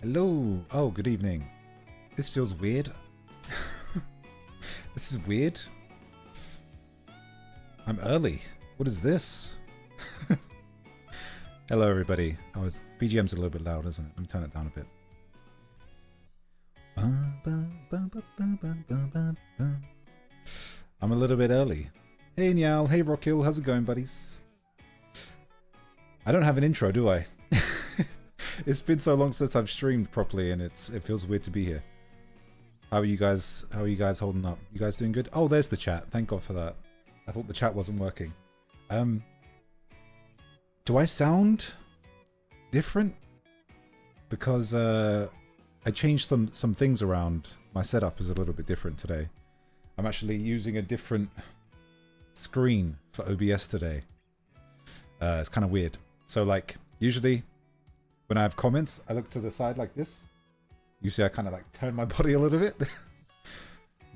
Hello. Oh, good evening. This feels weird. This is weird. I'm early. What is this? Hello, everybody. Oh, BGM's a little bit loud, isn't it? Let me turn it down a bit. I'm a little bit early. Hey, Niall. Hey, Rockhill. How's it going, buddies? I don't have an intro, do I? It's been so long since I've streamed properly, and it feels weird to be here. How are you guys? How are you guys holding up? You guys doing good? Oh, there's the chat. Thank God for that. I thought the chat wasn't working. Do I sound different? Because I changed some things around. My setup is a little bit different today. I'm actually using a different screen for OBS today. It's kind of weird. So, like, usually when I have comments, I look to the side like this. You see I kind of like turn my body a little bit.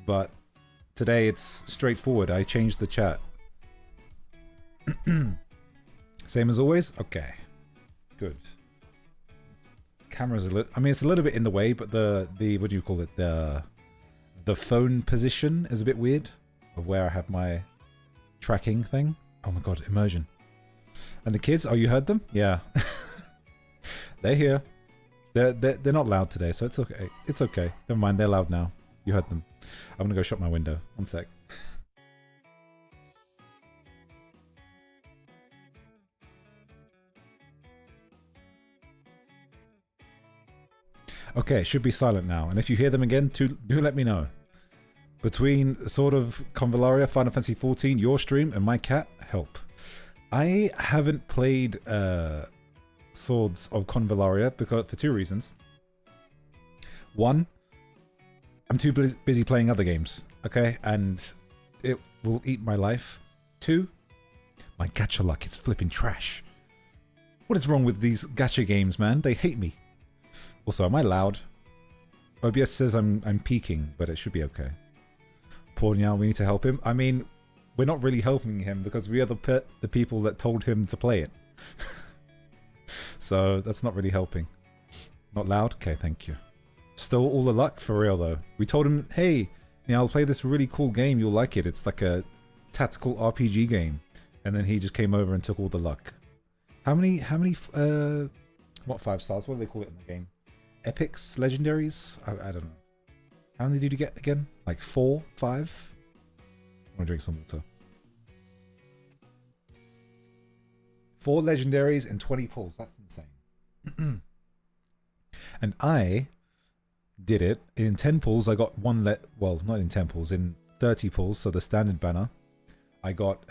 But today it's straightforward. I changed the chat. Same as always? Okay. Good. Camera's a little... I mean, it's a little bit in the way, but the what do you call it? The phone position is a bit weird of where I have my tracking thing. Oh my god, immersion. And the kids? Oh, you heard them? Yeah. They're here. They're not loud today, so it's okay. It's okay. Never mind, they're loud now. You heard them. I'm gonna go shut my window. One sec. Okay, it should be silent now. And if you hear them again, do let me know. Between sort of Convallaria, Final Fantasy XIV, your stream, and my cat, help. I haven't played Swords of Convallaria because for two reasons. One, I'm too busy playing other games, okay? And it will eat my life. Two, my gacha luck is flipping trash. What is wrong with these gacha games, man? They hate me. Also, am I loud? OBS says I'm peaking, but it should be okay. Poor Niall, we need to help him. I mean, we're not really helping him because we are the people that told him to play it. So that's not really helping. Not loud? Okay, thank you. Stole all the luck? For real though. We told him, hey, Niall, play this really cool game, you'll like it. It's like a tactical RPG game. And then he just came over and took all the luck. How many, what 5 stars? What do they call it in the game? Epics? Legendaries? I don't know. How many did you get again? Like 4? 5? I want to drink some water. 4 legendaries and 20 pulls. That's insane. And I did it. In 10 pulls, I got one well, not in 10 pulls, in 30 pulls, so the standard banner. I got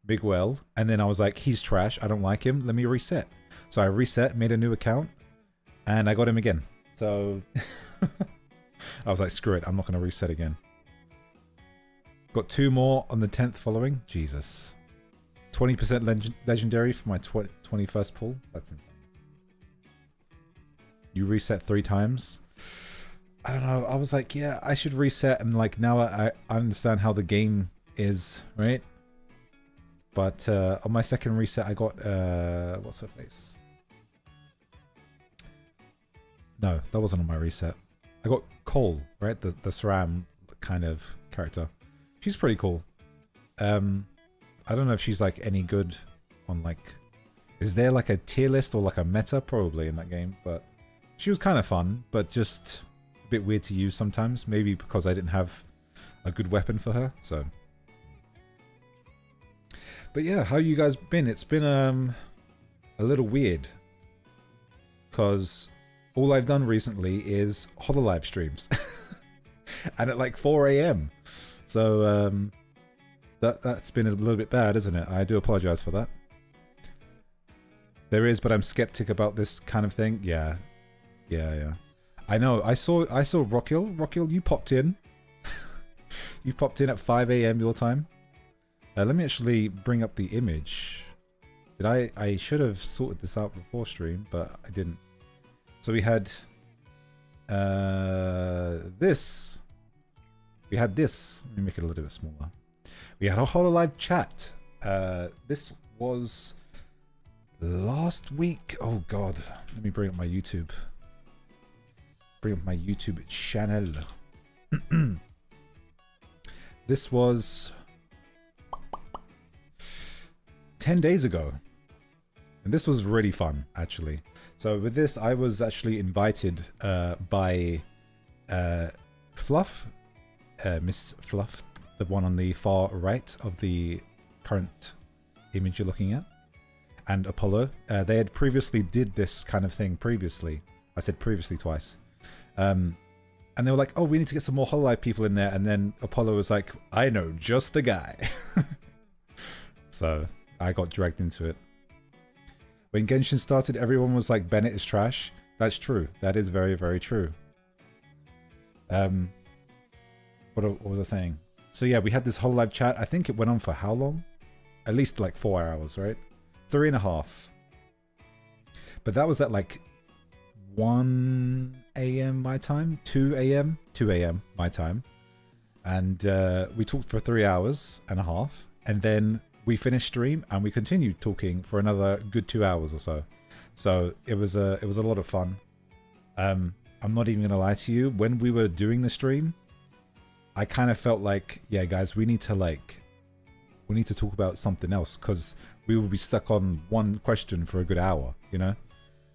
Big Well, and then I was like, he's trash, I don't like him, let me reset. So I reset, made a new account, and I got him again. So I was like, screw it, I'm not going to reset again. Got 2 more on the 10th following. Jesus. 20% legendary for my 21st pull. That's insane. You reset 3 times. I don't know. I was like, yeah, I should reset. And like now I understand how the game is, right? But on my second reset, I got what's her face? No, that wasn't on my reset. I got Cole, right? The SRAM kind of character. She's pretty cool. I don't know if she's like any good on like... Is there like a tier list or like a meta? Probably in that game, but she was kind of fun, but just a bit weird to use sometimes. Maybe because I didn't have a good weapon for her, so... But yeah, how you guys been? It's been a little weird. Because all I've done recently is Hololive streams. And at like 4 AM. So, that's been a little bit bad, isn't it? I do apologize for that. There is, but I'm skeptic about this kind of thing. Yeah. Yeah. I know. I saw Rockhill. Rockhill, you popped in. You popped in at 5 AM your time. Let me actually bring up the image. I should have sorted this out before stream, but I didn't. So we had this. We had this. Let me make it a little bit smaller. We had a Hololive chat. This was last week. Oh god. Let me bring up my YouTube. bring up my YouTube channel. This was 10 days ago. And this was really fun, actually. So with this, I was actually invited by Fluff, Miss Fluff, the one on the far right of the current image you're looking at, and Apollo. They had previously did this kind of thing previously. I said previously twice. And they were like, oh, we need to get some more Hololive people in there. And then Apollo was like, I know just the guy. So I got dragged into it. When Genshin started, everyone was like, Bennett is trash. That's true. That is very, very true. What was I saying? So yeah, we had this Hololive chat. I think it went on for how long? At least like 4 hours, right? 3.5. But that was at like 1 a.m. my time, 2 a.m. 2 a.m. my time. And we talked for 3.5 hours. And then we finished stream and we continued talking for another good 2 hours or so. So it was a lot of fun. I'm not even gonna lie to you. When we were doing the stream, I kind of felt like, yeah, guys, we need to talk about something else, because we will be stuck on one question for a good hour, you know?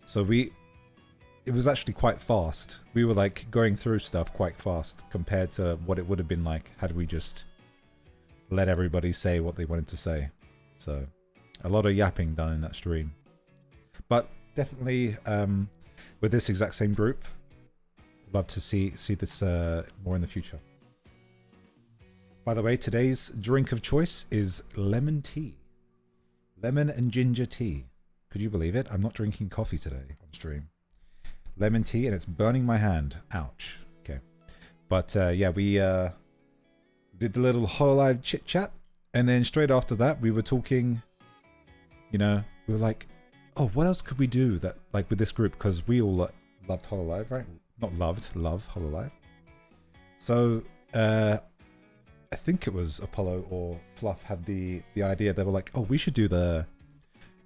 So it was actually quite fast. We were like going through stuff quite fast compared to what it would have been like had we just let everybody say what they wanted to say. So a lot of yapping done in that stream. But definitely with this exact same group, love to see this more in the future. By the way, today's drink of choice is lemon tea. Lemon and ginger tea. Could you believe it? I'm not drinking coffee today on stream. Lemon tea, and it's burning my hand. Ouch. Okay. But yeah, we did the little Hololive chit chat, and then straight after that, we were talking, you know, we were like, oh, what else could we do that, like, with this group? Because we all loved Hololive, right? Not loved, love Hololive. So, I think it was Apollo or Fluff had the idea. They were like, oh, we should do the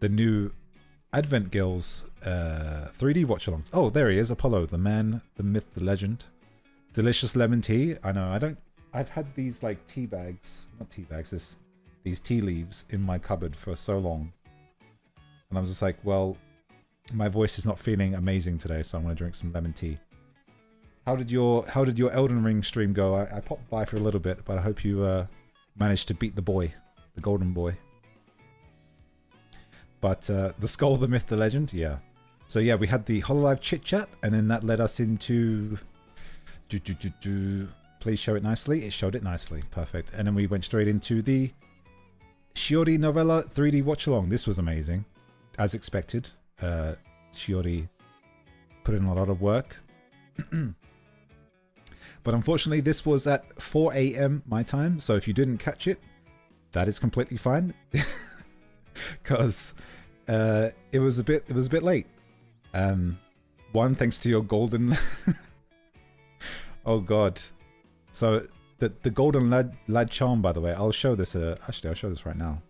new Advent Girls 3D watch-alongs. Oh, there he is, Apollo, the man, the myth, the legend. Delicious lemon tea. I know, I've had these like tea bags, not tea bags, these tea leaves in my cupboard for so long. And I was just like, well, my voice is not feeling amazing today, so I'm going to drink some lemon tea. How did your Elden Ring stream go? I popped by for a little bit, but I hope you managed to beat the boy, the golden boy. But the skull, the myth, the legend, yeah. So yeah, we had the Hololive chit chat, and then that led us into please show it nicely. It showed it nicely, perfect. And then we went straight into the Shiori novella 3D watch along. This was amazing, as expected. Shiori put in a lot of work. But unfortunately, this was at 4 a.m. my time, so if you didn't catch it, that is completely fine, because it was a bit late. One, thanks to your golden. Oh God! So the golden lad charm, by the way, I'll show this. Actually, I'll show this right now.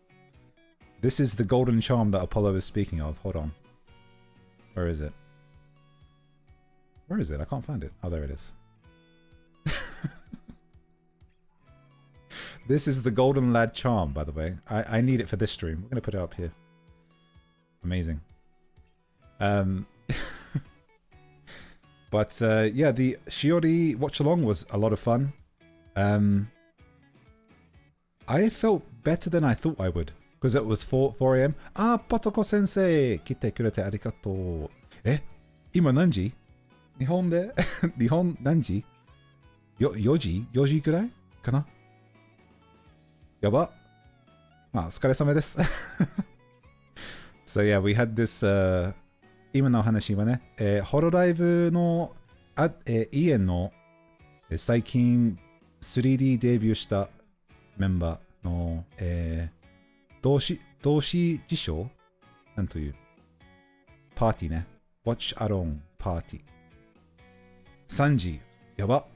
This is the golden charm that Apollo is speaking of. Hold on. Where is it? Where is it? I can't find it. Oh, there it is. This is the golden lad charm, by the way. I need it for this stream. We're going to put it up here. Amazing. But yeah, the Shiori watch along was a lot of fun. I felt better than I thought I would, because it was 4 a.m. Ah, Potoko sensei! Kite kurete arigatou. Ima nanji? 日本で日本何時 4時くらいかなやばまあお疲れ様です So yeah, we had this 今の話はね、ホロライブのイエンの最近 3D デビューしたメンバーの、同志自称なんというパーティーね Watch Along パーティー3時やば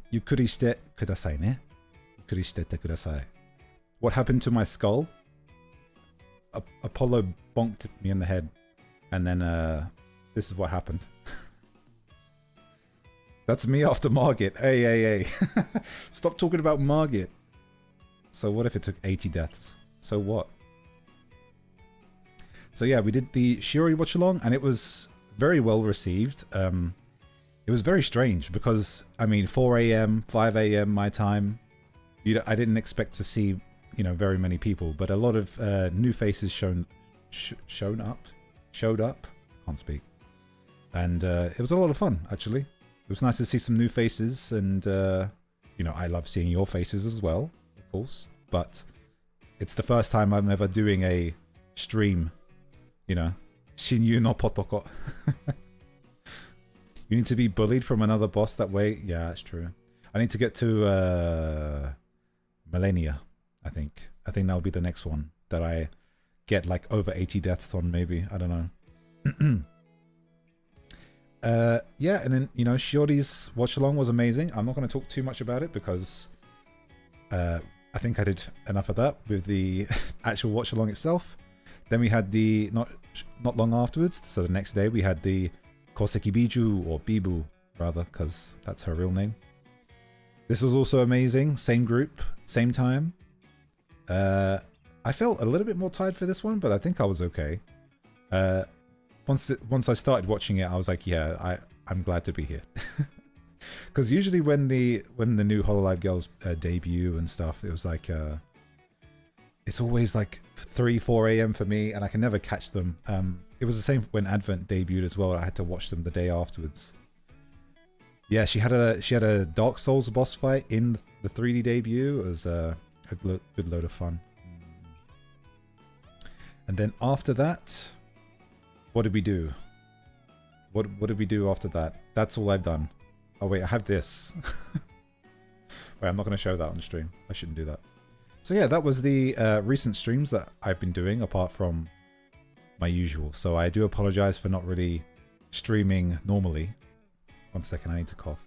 ゆっくりしてくださいねゆっくりしててください What happened to my skull? Apollo bonked me in the head and then This is what happened. That's me after Margit. Hey. Stop talking about Margit. So what if it took 80 deaths? So what? So yeah, we did the Shiori watch along, and it was very well received. It was very strange because, I mean, 4 a.m., 5 a.m. my time, I didn't expect to see, very many people, but a lot of new faces showed up. Can't speak. And it was a lot of fun, actually. It was nice to see some new faces, and I love seeing your faces as well, of course. But it's the first time I'm ever doing a stream, Shinyu no Potoko. You need to be bullied from another boss that way. Yeah, that's true. I need to get to Millennia, I think. I think that'll be the next one that I get like over 80 deaths on, maybe. I don't know. Yeah, and then, Shiori's watch along was amazing. I'm not going to talk too much about it because I think I did enough of that with the actual watch along itself. Then we had the, not long afterwards, so the next day we had the Koseki Biju, or Bibu, rather, because that's her real name. This was also amazing. Same group, same time. I felt a little bit more tired for this one, but I think I was okay. Once I started watching it, I was like, yeah, I'm glad to be here. Because usually when the new Hololive Girls debut and stuff, it was like it's always like 3-4 a.m. for me, and I can never catch them. It was the same when Advent debuted as well. I had to watch them the day afterwards. Yeah, she had a Dark Souls boss fight in the 3D debut. It was a good load of fun. And then after that, what did we do? What did we do after that? That's all I've done. Oh wait, I have this. Wait, I'm not going to show that on the stream. I shouldn't do that. So yeah, that was the recent streams that I've been doing apart from my usual. So I do apologize for not really streaming normally. 1 second, I need to cough.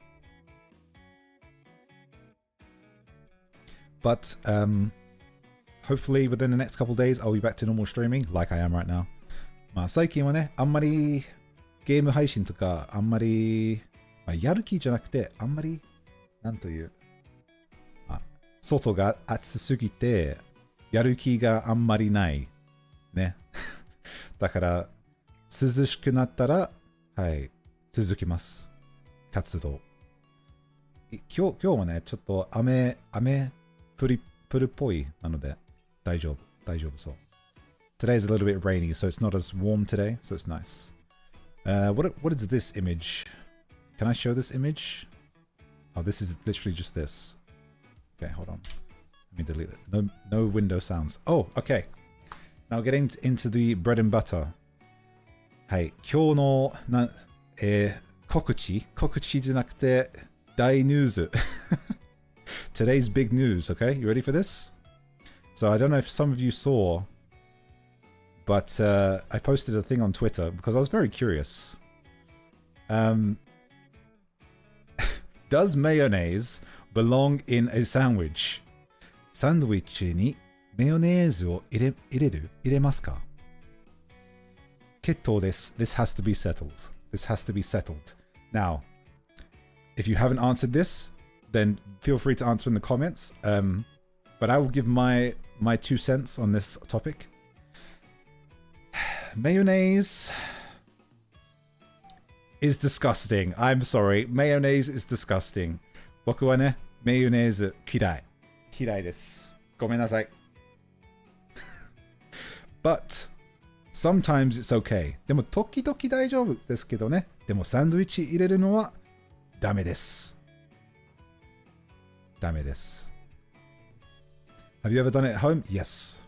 But hopefully within the next couple of days I'll be back to normal streaming like I am right now. まあ最近はね、あんまりゲーム配信とかあんまり、やる気じゃなくてあんまりなんという外が暑すぎてやる気があんまりないね。だから涼しくなったらはい続きます活動。今日はねちょっと雨降るっぽいなので大丈夫そう。Today is a little bit rainy, so it's not as warm today, so it's nice. What is this image? Can I show this image? Oh, this is literally just this. Okay, hold on. Let me delete it. No window sounds. Oh, okay. Now getting into the bread and butter. はい、今日の告知じゃなくて大ニュース。Today's big news, okay? You ready for this? So I don't know if some of you saw, but I posted a thing on Twitter because I was very curious. Does mayonnaise belong in a sandwich? サンドウィッチにマヨネーズを入れますか？決闘です。This has to be settled. This has to be settled. Now, if you haven't answered this, then feel free to answer in the comments. But I will give my 2 cents on this topic. Mayonnaise is disgusting. I'm sorry. Mayonnaise is disgusting. 僕はね、マヨネーズ嫌いです。ごめんなさい。But sometimes it's okay. でも時々大丈夫ですけどね。でもサンドイッチ入れるのはダメです。ダメです。Have you ever done it at home? Yes.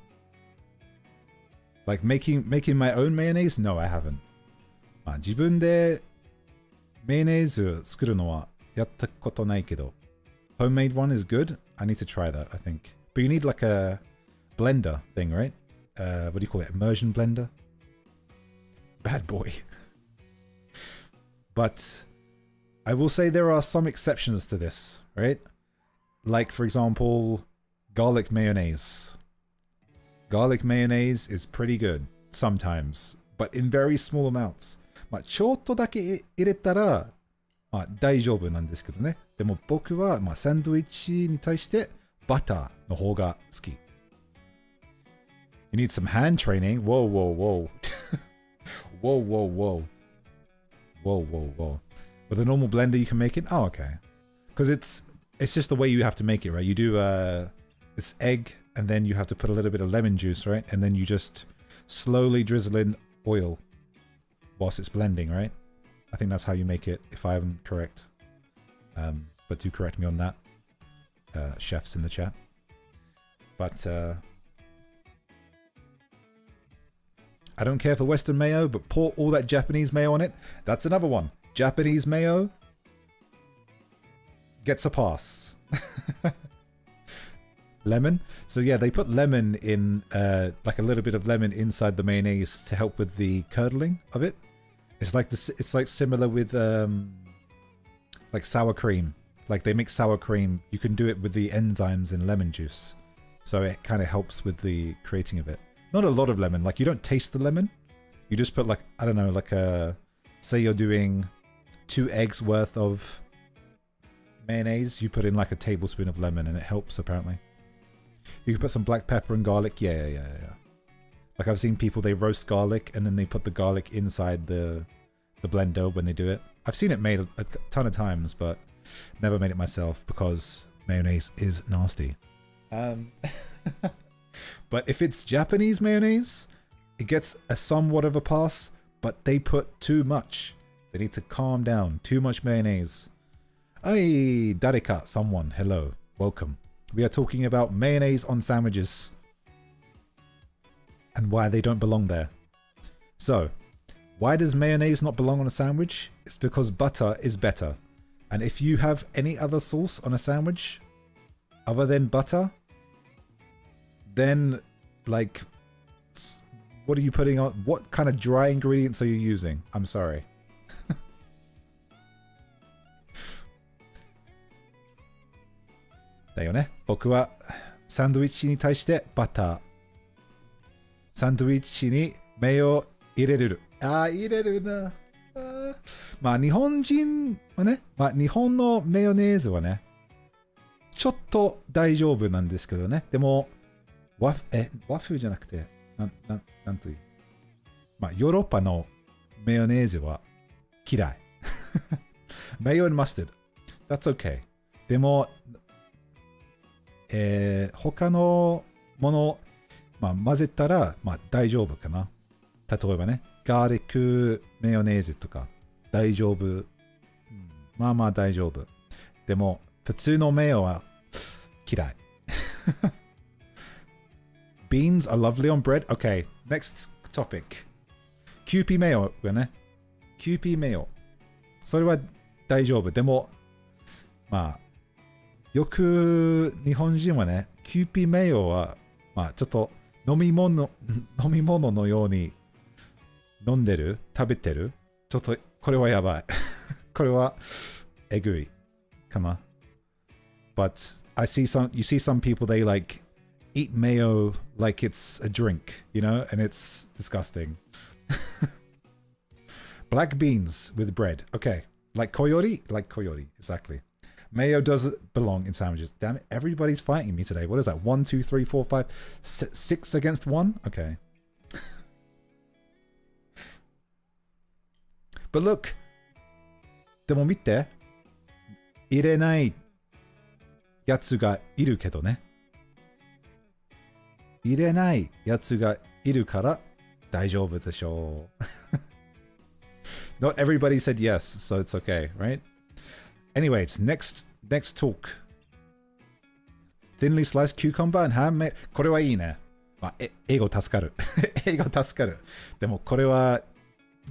Like making my own mayonnaise? No, I haven't. まあ自分でマヨネーズ作るのはやったことないけど homemade one is good. I need to try that, I think. But you need like a blender thing, right? What do you call it? Immersion blender? Bad boy. But I will say there are some exceptions to this, right? Like, for example, garlic mayonnaise. Garlic mayonnaise is pretty good sometimes, but in very small amounts. まあ、ちょっとだけ入れたら、まあ、大丈夫なんですけどね。でも僕は、まあ、サンドイッチに対してバターの方が好き。You need some hand training? Whoa, whoa, whoa. Whoa, whoa, whoa. Whoa, whoa, whoa. With a normal blender, you can make it? Oh, okay. Because it's just the way you have to make it, right? You do, it's egg, and then you have to put a little bit of lemon juice, right? And then you just slowly drizzle in oil whilst it's blending, right? I think that's how you make it, if I am correct. But do correct me on that, chefs in the chat. But, I don't care for Western mayo, but pour all that Japanese mayo on it. That's another one. Japanese mayo gets a pass. Lemon. So yeah, they put lemon in, like a little bit of lemon inside the mayonnaise to help with the curdling of it. It's like this. It's like similar with like sour cream. Like they make sour cream. You can do it with the enzymes in lemon juice, so it kind of helps with the creating of it. Not a lot of lemon. Like you don't taste the lemon. You just put like, I don't know, like say you're doing 2 eggs worth of mayonnaise. You put in like a tablespoon of lemon and it helps apparently. You can put some black pepper and garlic. Yeah. Like I've seen people, they roast garlic and then they put the garlic inside the blender when they do it. I've seen it made a ton of times, but never made it myself because mayonnaise is nasty. But if it's Japanese mayonnaise, it gets a somewhat of a pass, but they put too much. They need to calm down. Too much mayonnaise. Hey, Dareka, someone, hello, welcome. We are talking about mayonnaise on sandwiches and why they don't belong there. So, why does mayonnaise not belong on a sandwich? It's because butter is better. And if you have any other sauce on a sandwich other than butter, then, like, what are you putting on? What kind of dry ingredients are you using? I'm sorry. だよね。僕はサンドイッチに対してバター。サンドイッチにマヨ入れる。入れるな。まあ日本人はね、まあ日本のマヨネーズはね、ちょっと大丈夫なんですけどね。でも、和風じゃなくて、なんという。まあ、ヨーロッパのマヨネーズは嫌い。Mayo and mustard. That's okay. でも、他のもの、まあ、混ぜたら、まあ、大丈夫かな。例えばね、ガーリックマヨネーズとか、大丈夫。まあまあ大丈夫。でも、普通のマヨは嫌い。Beans are lovely on bread. Okay, next topic. キューピーマヨがね。キューピーマヨ。それは大丈夫。でも、まあ、よく日本人はね、キューピーマヨは、まあちょっと飲み物のように飲んでる、食べてる。ちょっとこれはやばい。これはえぐいかな。But you see some people, they like eat mayo like it's a drink, you know, and it's disgusting. Black beans with bread. Okay. Like koyori? Like koyori, exactly. Mayo does belong in sandwiches. Damn it, everybody's fighting me today. What is that? 1, 2, 3, 4, 5, 6 against 1? Okay. But look. でも見て。入れないやつがいるけどね。入れないやつがいるから大丈夫でしょう。Not everybody said yes, so it's okay, right? Anyways, next talk. Thinly sliced cucumber and ham. これはいいね。まあ、英語助かる。英語助かる。でもこれは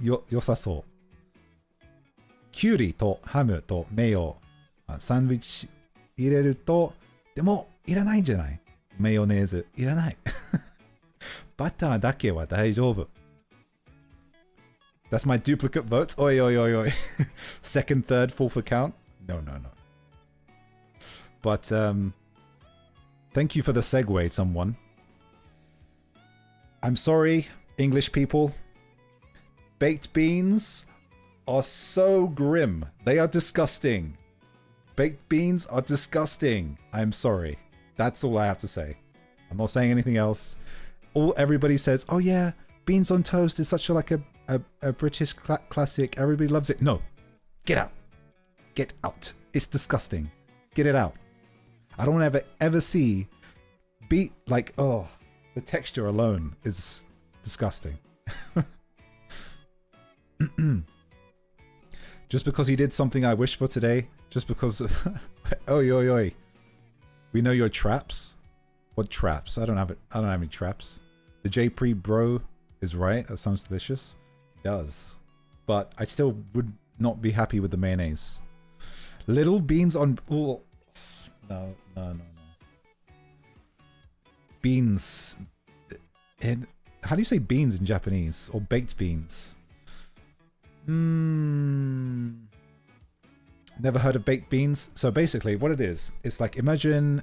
良さそう。キュウリとハムとメヨ、サンドイッチ入れると、でもいらないんじゃない？マヨネーズいらない。バターだけは大丈夫。That's my duplicate votes. Oi, oi, oi, oi. Second, third, fourth account. No. But thank you for the segue, someone. I'm sorry, English people. baked beans are so grim. They are disgusting. Baked beans are disgusting. I'm sorry. That's all I have to say. I'm not saying anything else. Everybody says, oh yeah, beans on toast is such a British classic. Everybody loves it. No. Get out. Get out. It's disgusting. Get it out. I don't ever see the texture alone is disgusting. Just because he did something I wish for today, just because of oi oi oi. We know your traps. What traps? I don't have any traps. The J-Pre bro is right. That sounds delicious. It does. But I still would not be happy with the mayonnaise. Little beans on... Oh. No. Beans. How do you say beans in Japanese? Or baked beans? Never heard of baked beans. So basically what it is, it's like, imagine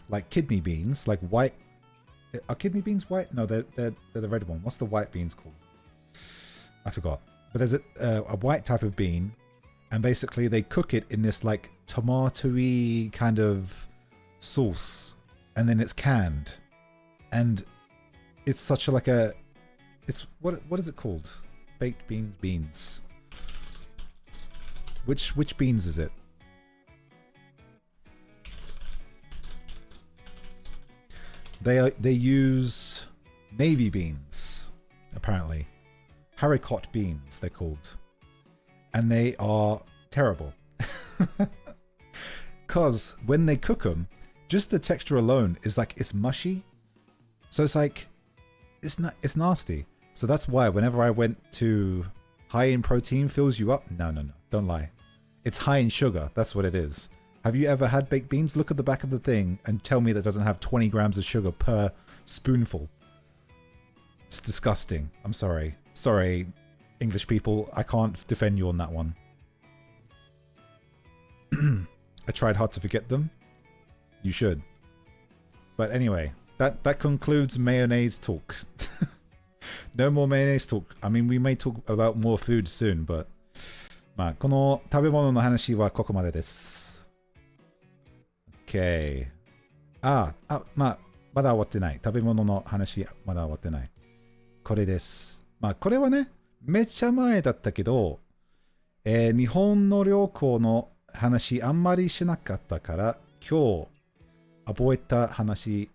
like kidney beans, like white. Are kidney beans white? No, they're the red one. What's the white beans called? I forgot. But there's a white type of bean, and basically they cook it in this like tomatoey kind of sauce, and then it's canned, and it's such a it's what is it called? Baked beans. Which beans is it? They use navy beans, apparently. Haricot beans, they're called. And they are terrible. Because when they cook them, just the texture alone is like, it's mushy. So it's like, it's nasty. So that's why whenever I went to high in protein fills you up. No, don't lie. It's high in sugar. That's what it is. Have you ever had baked beans? Look at the back of the thing and tell me that doesn't have 20 grams of sugar per spoonful. It's disgusting. I'm sorry. Sorry, English people. I can't defend you on that one. I tried hard to forget them. You should. But anyway, that concludes mayonnaise talk. No more mayonnaise talk. I mean, we may talk about more food soon, but まあ、この食べ物の話はここまでです。OK。まあ、まだ終わってない。食べ物の話、まだ終わってない。これです。まあ、これはね、めっちゃ前だったけど、日本の旅行の話あんまりしなかったから、今日覚えた話、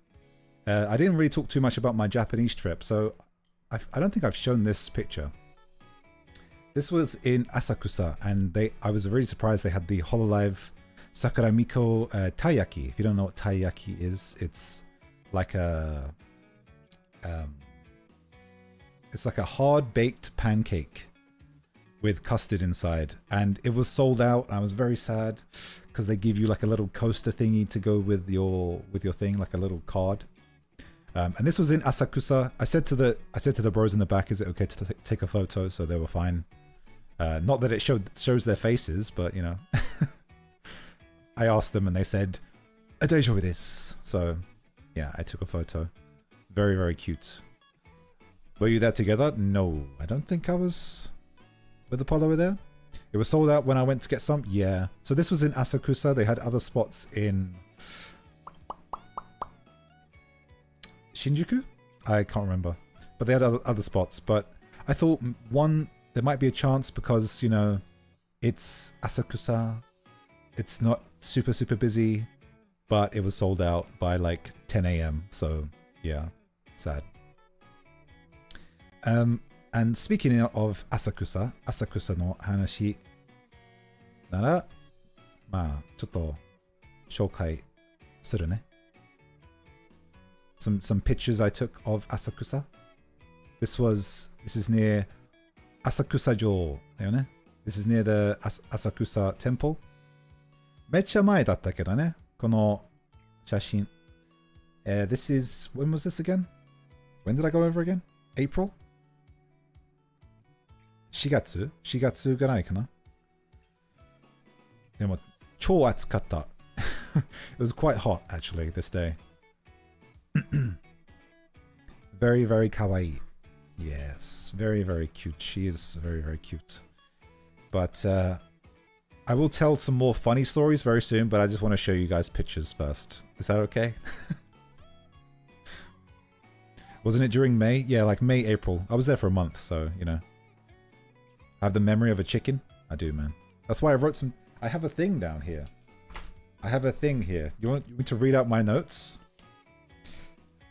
I didn't really talk too much about my Japanese trip, so I don't think I've shown this picture. This was in Asakusa, and I was really surprised they had the Hololive Sakuramiko taiyaki. If you don't know what taiyaki is, it's like a hard-baked pancake with custard inside, and it was sold out. And I was very sad because they give you like a little coaster thingy to go with your thing, like a little card. And this was in Asakusa. I said to the bros in the back, "Is it okay to take a photo?" So they were fine. Not that it shows their faces, but you know, I asked them and they said, "Daijoubu desu." So yeah, I took a photo. Very, very cute. Were you there together? No, I don't think I was with Apollo over there. It was sold out when I went to get some. Yeah. So this was in Asakusa. They had other spots in Shinjuku? I can't remember. But they had other spots. But I thought there might be a chance because, you know, it's Asakusa. It's not super, super busy. But it was sold out by like 10 a.m. So, yeah, sad. And speaking of Asakusa の話なら、まあ、ちょっと紹介するね。Some pictures I took of Asakusa. This is near Asakusa-jo だよね。This is near the Asakusa Temple. めっちゃ前だったけどね、この写真。This is, when was this again? When did I go over again? April? 4月ぐらいかな。でも超暑かった。It was quite hot actually this day. Very, very kawaii. Yes, very, very cute. She is very, very cute. But I will tell some more funny stories very soon, but I just want to show you guys pictures first. Is that okay? Wasn't it during May? Yeah, like May, April. I was there for a month, so, you know. I have the memory of a chicken. I do, man. That's why I wrote some... I have a thing down here. I have a thing here. You want me to read out my notes?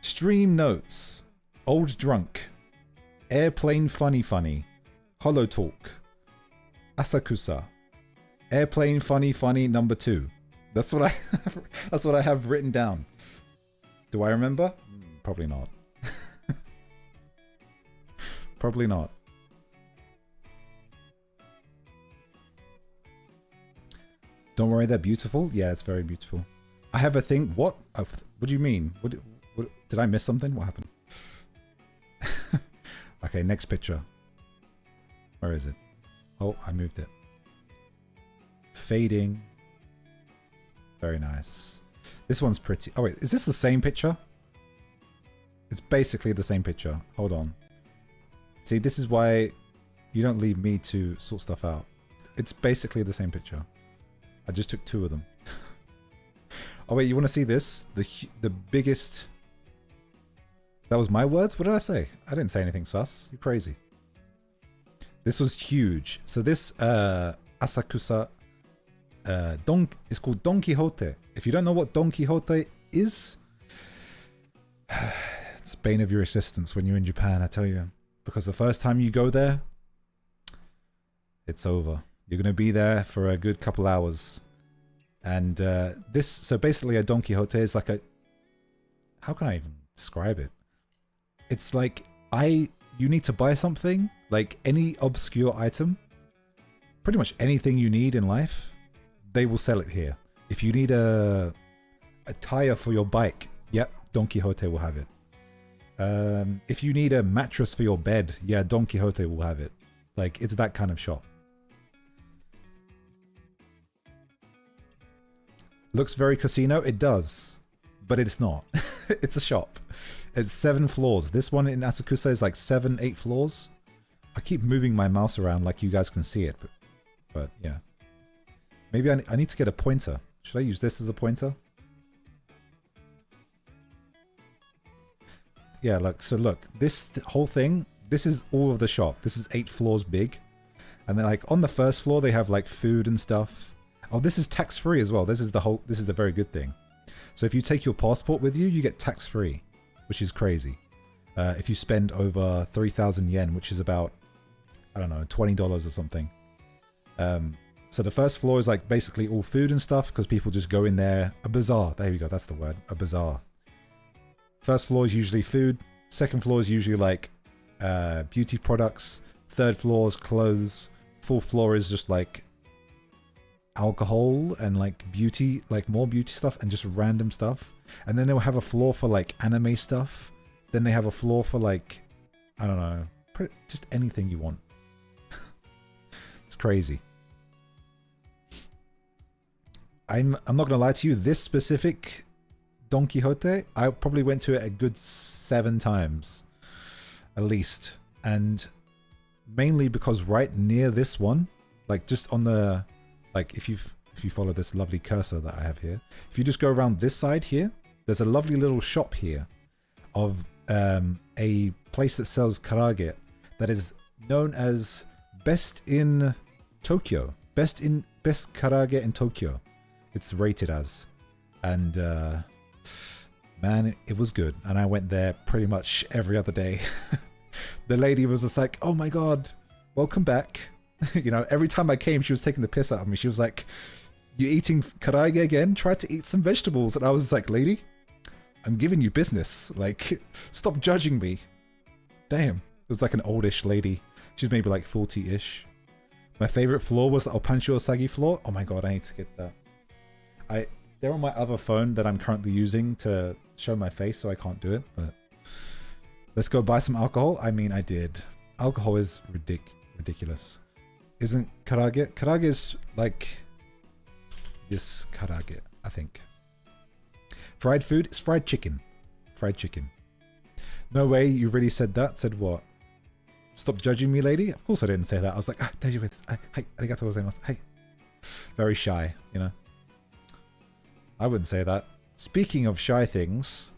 Stream notes. Old drunk. Airplane funny funny. Hollow talk. Asakusa. Airplane funny funny number 2. That's what I have written down. Do I remember? Probably not. Probably not. Don't worry, they're beautiful. Yeah, it's very beautiful. I have a thing. What? What do you mean? What, did I miss something? What happened? Okay, next picture. Where is it? Oh, I moved it. Fading. Very nice. This one's pretty. Oh wait, is this the same picture? It's basically the same picture. Hold on. See, this is why you don't leave me to sort stuff out. It's basically the same picture. I just took 2 of them. Oh wait, you want to see this? The biggest... That was my words? What did I say? I didn't say anything sus. You're crazy. This was huge. So this Asakusa is called Don Quixote. If you don't know what Don Quixote is, it's bane of your existence when you're in Japan, I tell you. Because the first time you go there, it's over. You're going to be there for a good couple hours. And so basically a Don Quixote is like a... How can I even describe it? It's like, you need to buy something, like any obscure item, pretty much anything you need in life, they will sell it here. If you need a tire for your bike, yep, Don Quixote will have it. If you need a mattress for your bed, yeah, Don Quixote will have it. Like, it's that kind of shop. Looks very casino. It does, but it's not. It's a shop. It's 7 floors. This one in Asakusa is like 7, 8 floors. I keep moving my mouse around like you guys can see it, but yeah. Maybe I need to get a pointer. Should I use this as a pointer? Yeah, look. So look, this whole thing, this is all of the shop. This is 8 floors big. And then like on the first floor, they have like food and stuff. Oh, this is tax-free as well. This is the very good thing. So if you take your passport with you, you get tax-free, which is crazy. If you spend over 3,000 yen, which is about, I don't know, $20 or something. So the first floor is like basically all food and stuff because people just go in there. A bazaar. There we go. That's the word. A bazaar. First floor is usually food. Second floor is usually like beauty products. Third floor is clothes. Fourth floor is just like alcohol and like beauty, like more beauty stuff and just random stuff. And then they'll have a floor for like anime stuff. Then they have a floor for like, I don't know, just anything you want. It's crazy. I'm not gonna lie to you, this specific Don Quixote, I probably went to it a good 7 times. At least. And mainly because right near this one, like just on the, like if you follow this lovely cursor that I have here, if you just go around this side here, there's a lovely little shop here of a place that sells karage that is known as Best in Tokyo. Best karage in Tokyo. It's rated as. And man, it was good. And I went there pretty much every other day. The lady was just like, oh my god, welcome back. You know, every time I came, she was taking the piss out of me. She was like, you eating karage again? Try to eat some vegetables. And I was like, lady, I'm giving you business. Like, stop judging me. Damn. It was like an oldish lady. She's maybe like 40-ish. My favorite floor was the Opancho Osagi floor. Oh my god, I need to get that. They're on my other phone that I'm currently using to show my face, so I can't do it. But let's go buy some alcohol. I mean, I did. Alcohol is ridiculous. Isn't karage? Karage is like this karage, I think. Fried food is fried chicken. Fried chicken. No way, you really said that? Said what? stop judging me, lady. Of course I didn't say that. I was like, 大丈夫です。はい、ありがとうございます。はい. Very shy, you know. I wouldn't say that. Speaking of shy things,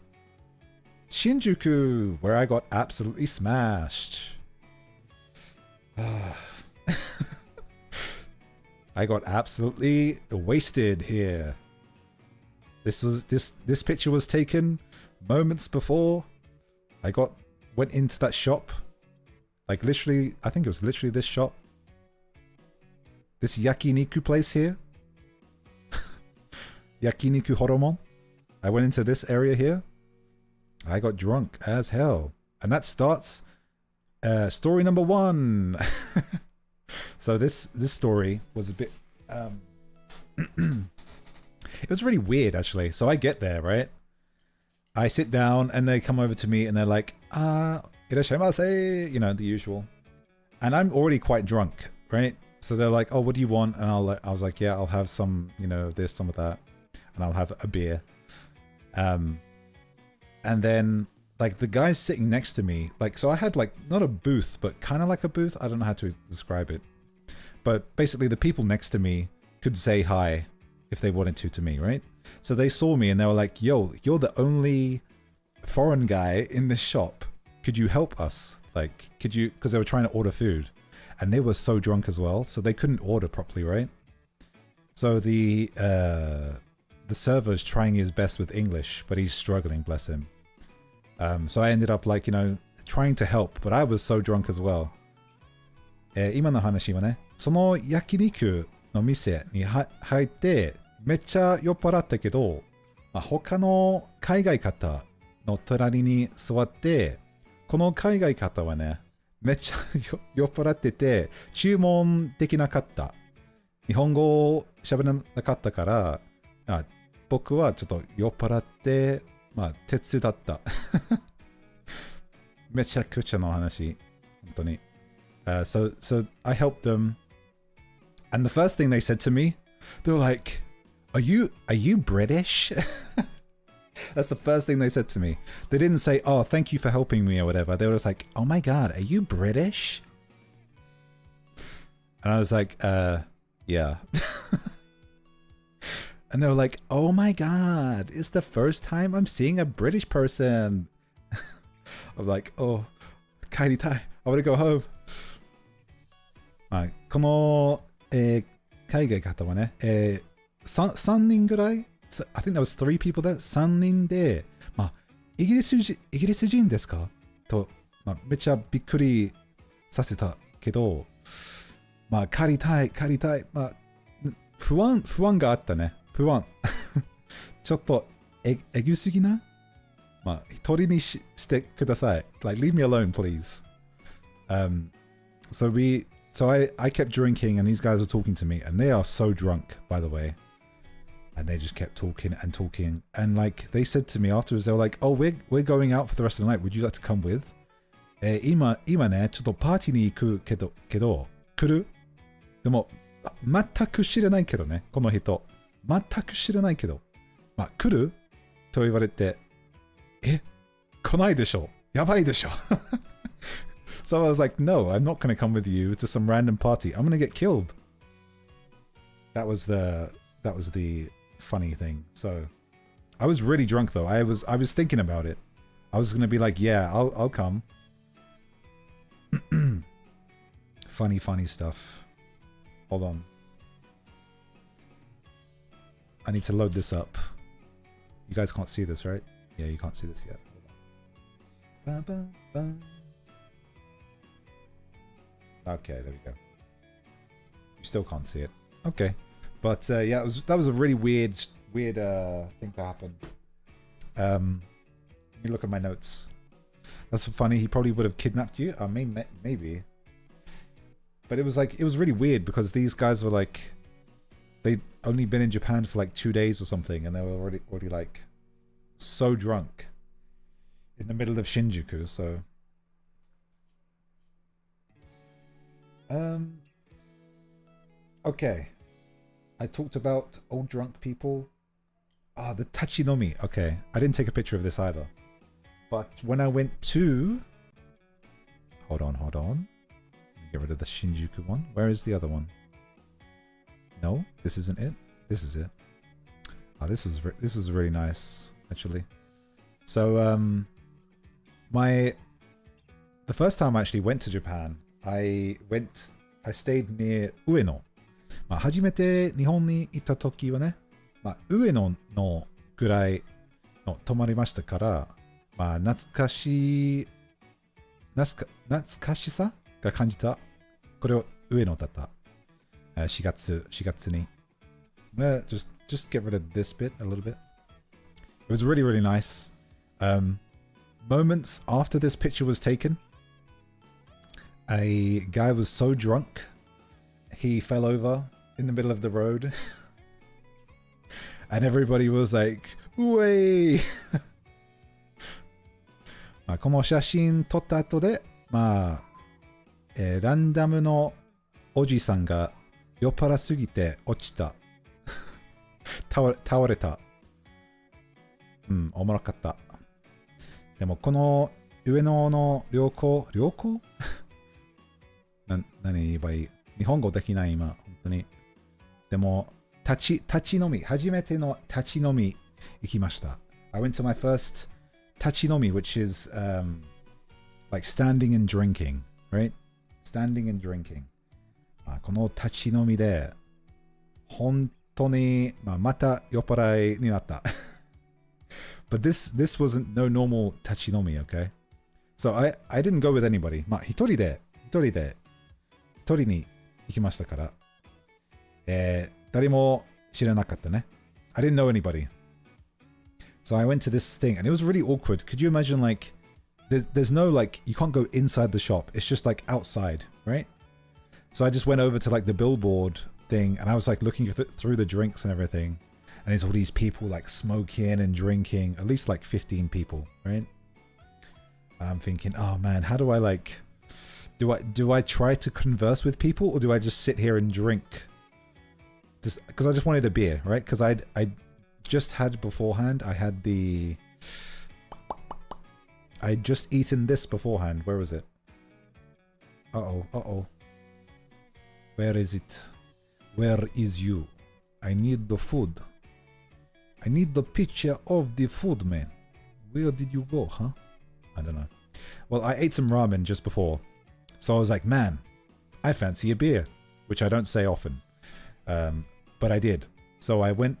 Shinjuku, where I got absolutely smashed. I got absolutely wasted here. This picture was taken moments before I went into that shop. Like literally, I think it was literally this shop. This yakiniku place here. Yakiniku Horomon. I went into this area here. I got drunk as hell. And that starts story number 1. So this story was a bit it was really weird actually. So I get there, right? I sit down and they come over to me and they're like, irashaimase, you know, the usual. And I'm already quite drunk, right? So they're like, oh, what do you want? And I was like, yeah, I'll have some, you know, this, some of that. And I'll have a beer. And then like the guys sitting next to me, like, so I had like, not a booth, but kind of like a booth. I don't know how to describe it. But basically the people next to me could say hi if they wanted to me, right? So they saw me and they were like, yo, you're the only foreign guy in this shop. Could you help us? Like, could you, because they were trying to order food and they were so drunk as well. So they couldn't order properly, right? So the server's trying his best with English, but he's struggling, bless him. So I ended up like, you know, trying to help, but I was so drunk as well. 今の話はね、その焼肉の店に入ってめっちゃ酔っ払ったけど、まあ、他の海外方の隣に座って、この海外方はね、めっちゃ酔っ払ってて注文できなかった。日本語を喋らなかったから、僕はちょっと酔っ払って、まあ、手伝った。めちゃくちゃの話。本当に。So I helped them. And the first thing they said to me, they were like, Are you British? That's the first thing they said to me. They didn't say, oh, thank you for helping me or whatever. They were just like, oh my God, are you British? And I was like, yeah. And they were like, oh my God, it's the first time I'm seeing a British person. I'm like, oh, 帰りたい. I want to go home. この、海外方はね、3人ぐらい I think there was 3 people there. 3人で、まあ、イギリス人ですかと、まあ、めっちゃびっくりさせたけど、まあ、帰りたい。まあ、不安があったね。不安。ちょっとえぐすぎなまあ、一人にしてください。Like, leave me alone, please. So I kept drinking and these guys were talking to me and they are so drunk, by the way. And they just kept talking and talking. And like, they said to me afterwards, they were like, oh, we're going out for the rest of the night. Would you like to come with? 今ね、ちょっとパーティーに行くけど、来るでも、全く知らないけどね、この人。全く知らないけど。まあ、来ると言われて、来ないでしょやばいでしょSo I was like, no, I'm not going to come with you to some random party. I'm going to get killed. That was the funny thing. So I was really drunk though. I was thinking about it. I was going to be like, yeah, I'll come. Funny stuff. Hold on. I need to load this up. You guys can't see this, right? Yeah, you can't see this yet. Hold on. Okay, there we go. You still can't see it. Okay. But yeah, that was a really weird thing to happen. Let me look at my notes. That's funny. He probably would have kidnapped you. Maybe. But it was really weird because these guys were like, they'd only been in Japan for like 2 days or something, and they were already like so drunk in the middle of Shinjuku. So. Okay. I talked about old drunk people. The Tachinomi. Okay. I didn't take a picture of this either. But when I went to... Hold on. Let me get rid of the Shinjuku one. Where is the other one? No, this isn't it. This is it. Oh, this was really nice, actually. So, the first time I actually went to Japan, I stayed near Ueno. 初めて日本に行った時はね、上野のぐらいの泊まりましたから、懐かしさが感じた。これを上野だった。4月に。Just get rid of this bit a little bit. It was really, really nice. Moments after this picture was taken, a guy was so drunk, he fell over in the middle of the road. And everybody was like, "Way!" この写真撮った後で、ランダムのおじさんが酔っ払すぎて落ちた。倒れた。おもろかった。でもこの上野の良好何言えばいい？日本語できない今、本当に。でも、立ち飲み、初めての立ち飲み行きました。I went to my first 立ち飲み which is like standing and drinking, right? Standing and drinking. この立ち飲みで、本当に、また酔っ払いになった。But this wasn't no normal 立ち飲み, okay? So I didn't go with anybody. 一人に行きましたから。誰も知らなかったね。I didn't know anybody. So I went to this thing and it was really awkward. Could you imagine like, there's no like, you can't go inside the shop. It's just like outside, right? So I just went over to like the billboard thing and I was like looking through the drinks and everything. And there's all these people like smoking and drinking, at least like 15 people, right? And I'm thinking, oh man, how do I like, do I try to converse with people or do I just sit here and drink? Because I just wanted a beer, right? Because I just had beforehand, I'd just eaten this beforehand. Where was it? Uh-oh. Where is it? Where is you? I need the food. I need the picture of the food, man. Where did you go, huh? I don't know. Well, I ate some ramen just before. So I was like, man, I fancy a beer. Which I don't say often. But I did. So I went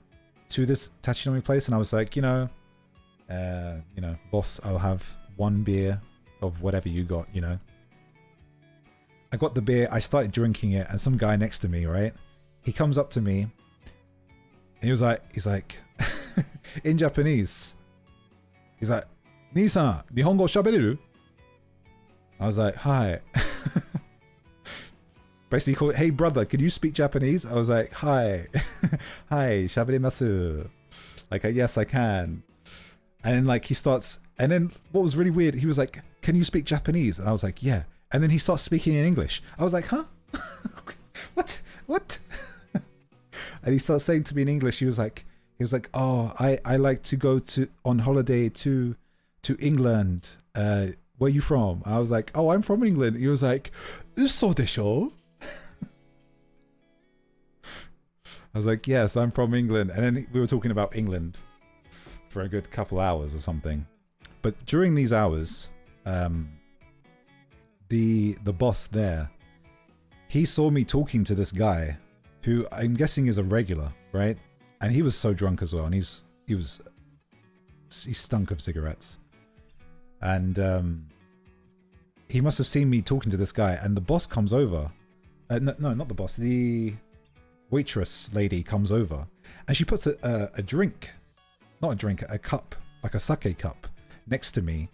to this tachinomi place and I was like, boss, I'll have one beer of whatever you got, I got the beer, I started drinking it, and some guy next to me, right? He comes up to me and he's like, in Japanese, he's like, Nii-san, Nihongo shabereru? I was like, hi. Basically called, hey brother, can you speak Japanese? I was like, hi. Hi, shaberimasu. Like, yes, I can. And then like he starts, and then what was really weird, he was like, can you speak Japanese? And I was like, yeah. And then he starts speaking in English. I was like, huh? What? And he starts saying to me in English, he was like, oh, I like to go on holiday to England. Where are you from? I was like, oh, I'm from England. He was like, uso desho? I was like, yes, I'm from England. And then we were talking about England for a good couple hours or something. But during these hours, the boss there, he saw me talking to this guy who I'm guessing is a regular, right? And he was so drunk as well. And he stunk of cigarettes. And he must have seen me talking to this guy. And the boss comes over. No, not the boss. The waitress lady comes over. And she puts a drink. Not a drink, a cup. Like a sake cup next to me.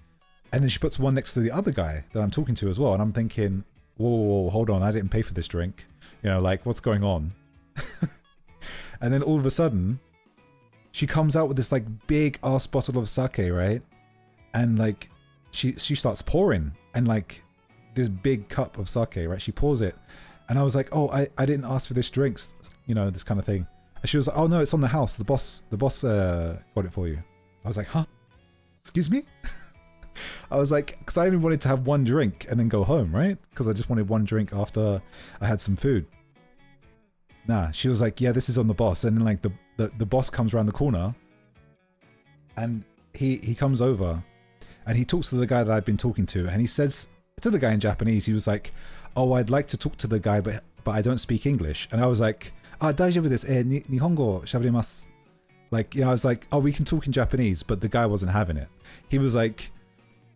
And then she puts one next to the other guy that I'm talking to as well. And I'm thinking, whoa, hold on. I didn't pay for this drink. Like, what's going on? And then all of a sudden, she comes out with this like big ass bottle of sake, right? And like, she starts pouring. And like, this big cup of sake, right? She pours it. And I was like, oh, I didn't ask for this drink. This kind of thing. And she was like, oh no, it's on the house. The boss got it for you. I was like, huh? Excuse me? I was like, because I only wanted to have one drink and then go home, right? Because I just wanted one drink after I had some food. Nah, she was like, yeah, this is on the boss. And then like the boss comes around the corner and he comes over and he talks to the guy that I've been talking to, and he says to the guy in Japanese, he was like, oh, I'd like to talk to the guy, but I don't speak English. And I was like, daijoubu desu. Nihongo shabarimasu. Like, you know, I was like, oh, we can talk in Japanese, but the guy wasn't having it. He was like,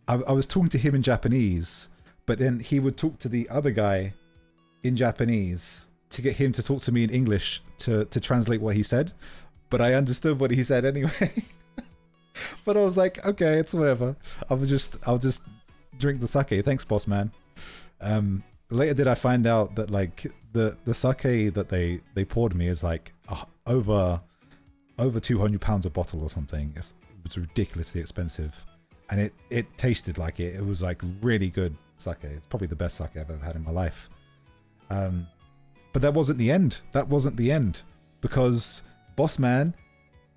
I was talking to him in Japanese, but then he would talk to the other guy in Japanese to get him to talk to me in English to translate what he said. But I understood what he said anyway. But I was like, okay, it's whatever. I'll just drink the sake. Thanks, boss man. Later did I find out that like the sake that they poured me is like over £200 a bottle or something. It was ridiculously expensive, and it tasted like it. It was like really good sake. It's probably the best sake I've ever had in my life. But that wasn't the end. That wasn't the end, because boss man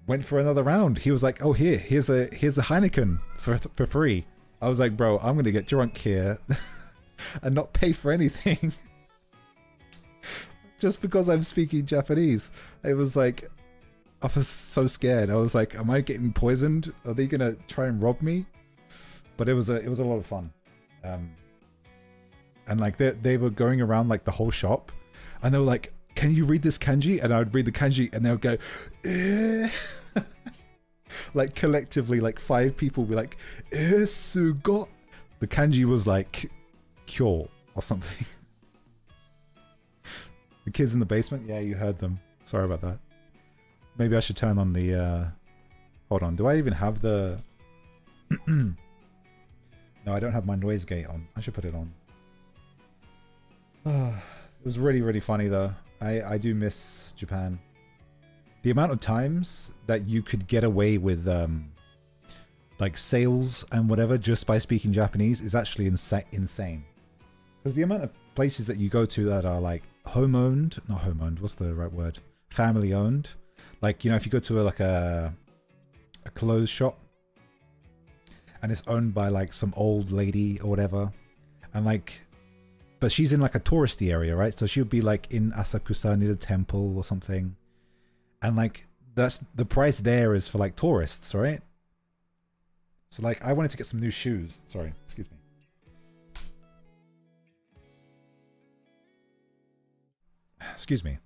went for another round. He was like, oh, here's a Heineken for free. I was like, bro, I'm gonna get drunk here and not pay for anything just because I'm speaking Japanese. It was like, I was so scared. I was like, am I getting poisoned? Are they gonna try and rob me? But it was a lot of fun. And like they were going around like the whole shop, and they were like, can you read this kanji? And I would read the kanji, and they would go, eh. Like collectively, like 5 people would be like, sugo. The kanji was like kyo or something. The kids in the basement, yeah, you heard them. Sorry about that. Maybe I should turn on the hold on, do I even have the no, I don't have my noise gate on. I should put it on. It was really, really funny though. I do miss Japan. The amount of times that you could get away with like sales and whatever just by speaking Japanese is actually insane. Because the amount of places that you go to that are like home-owned, not home-owned, what's the right word? Family-owned. Like, you know, if you go to like a clothes shop and it's owned by like some old lady or whatever, and like, but she's in like a touristy area, right? So she would be like in Asakusa near the temple or something. And like, that's the price there is for like tourists, right? So like, I wanted to get some new shoes. Sorry, excuse me. Excuse me.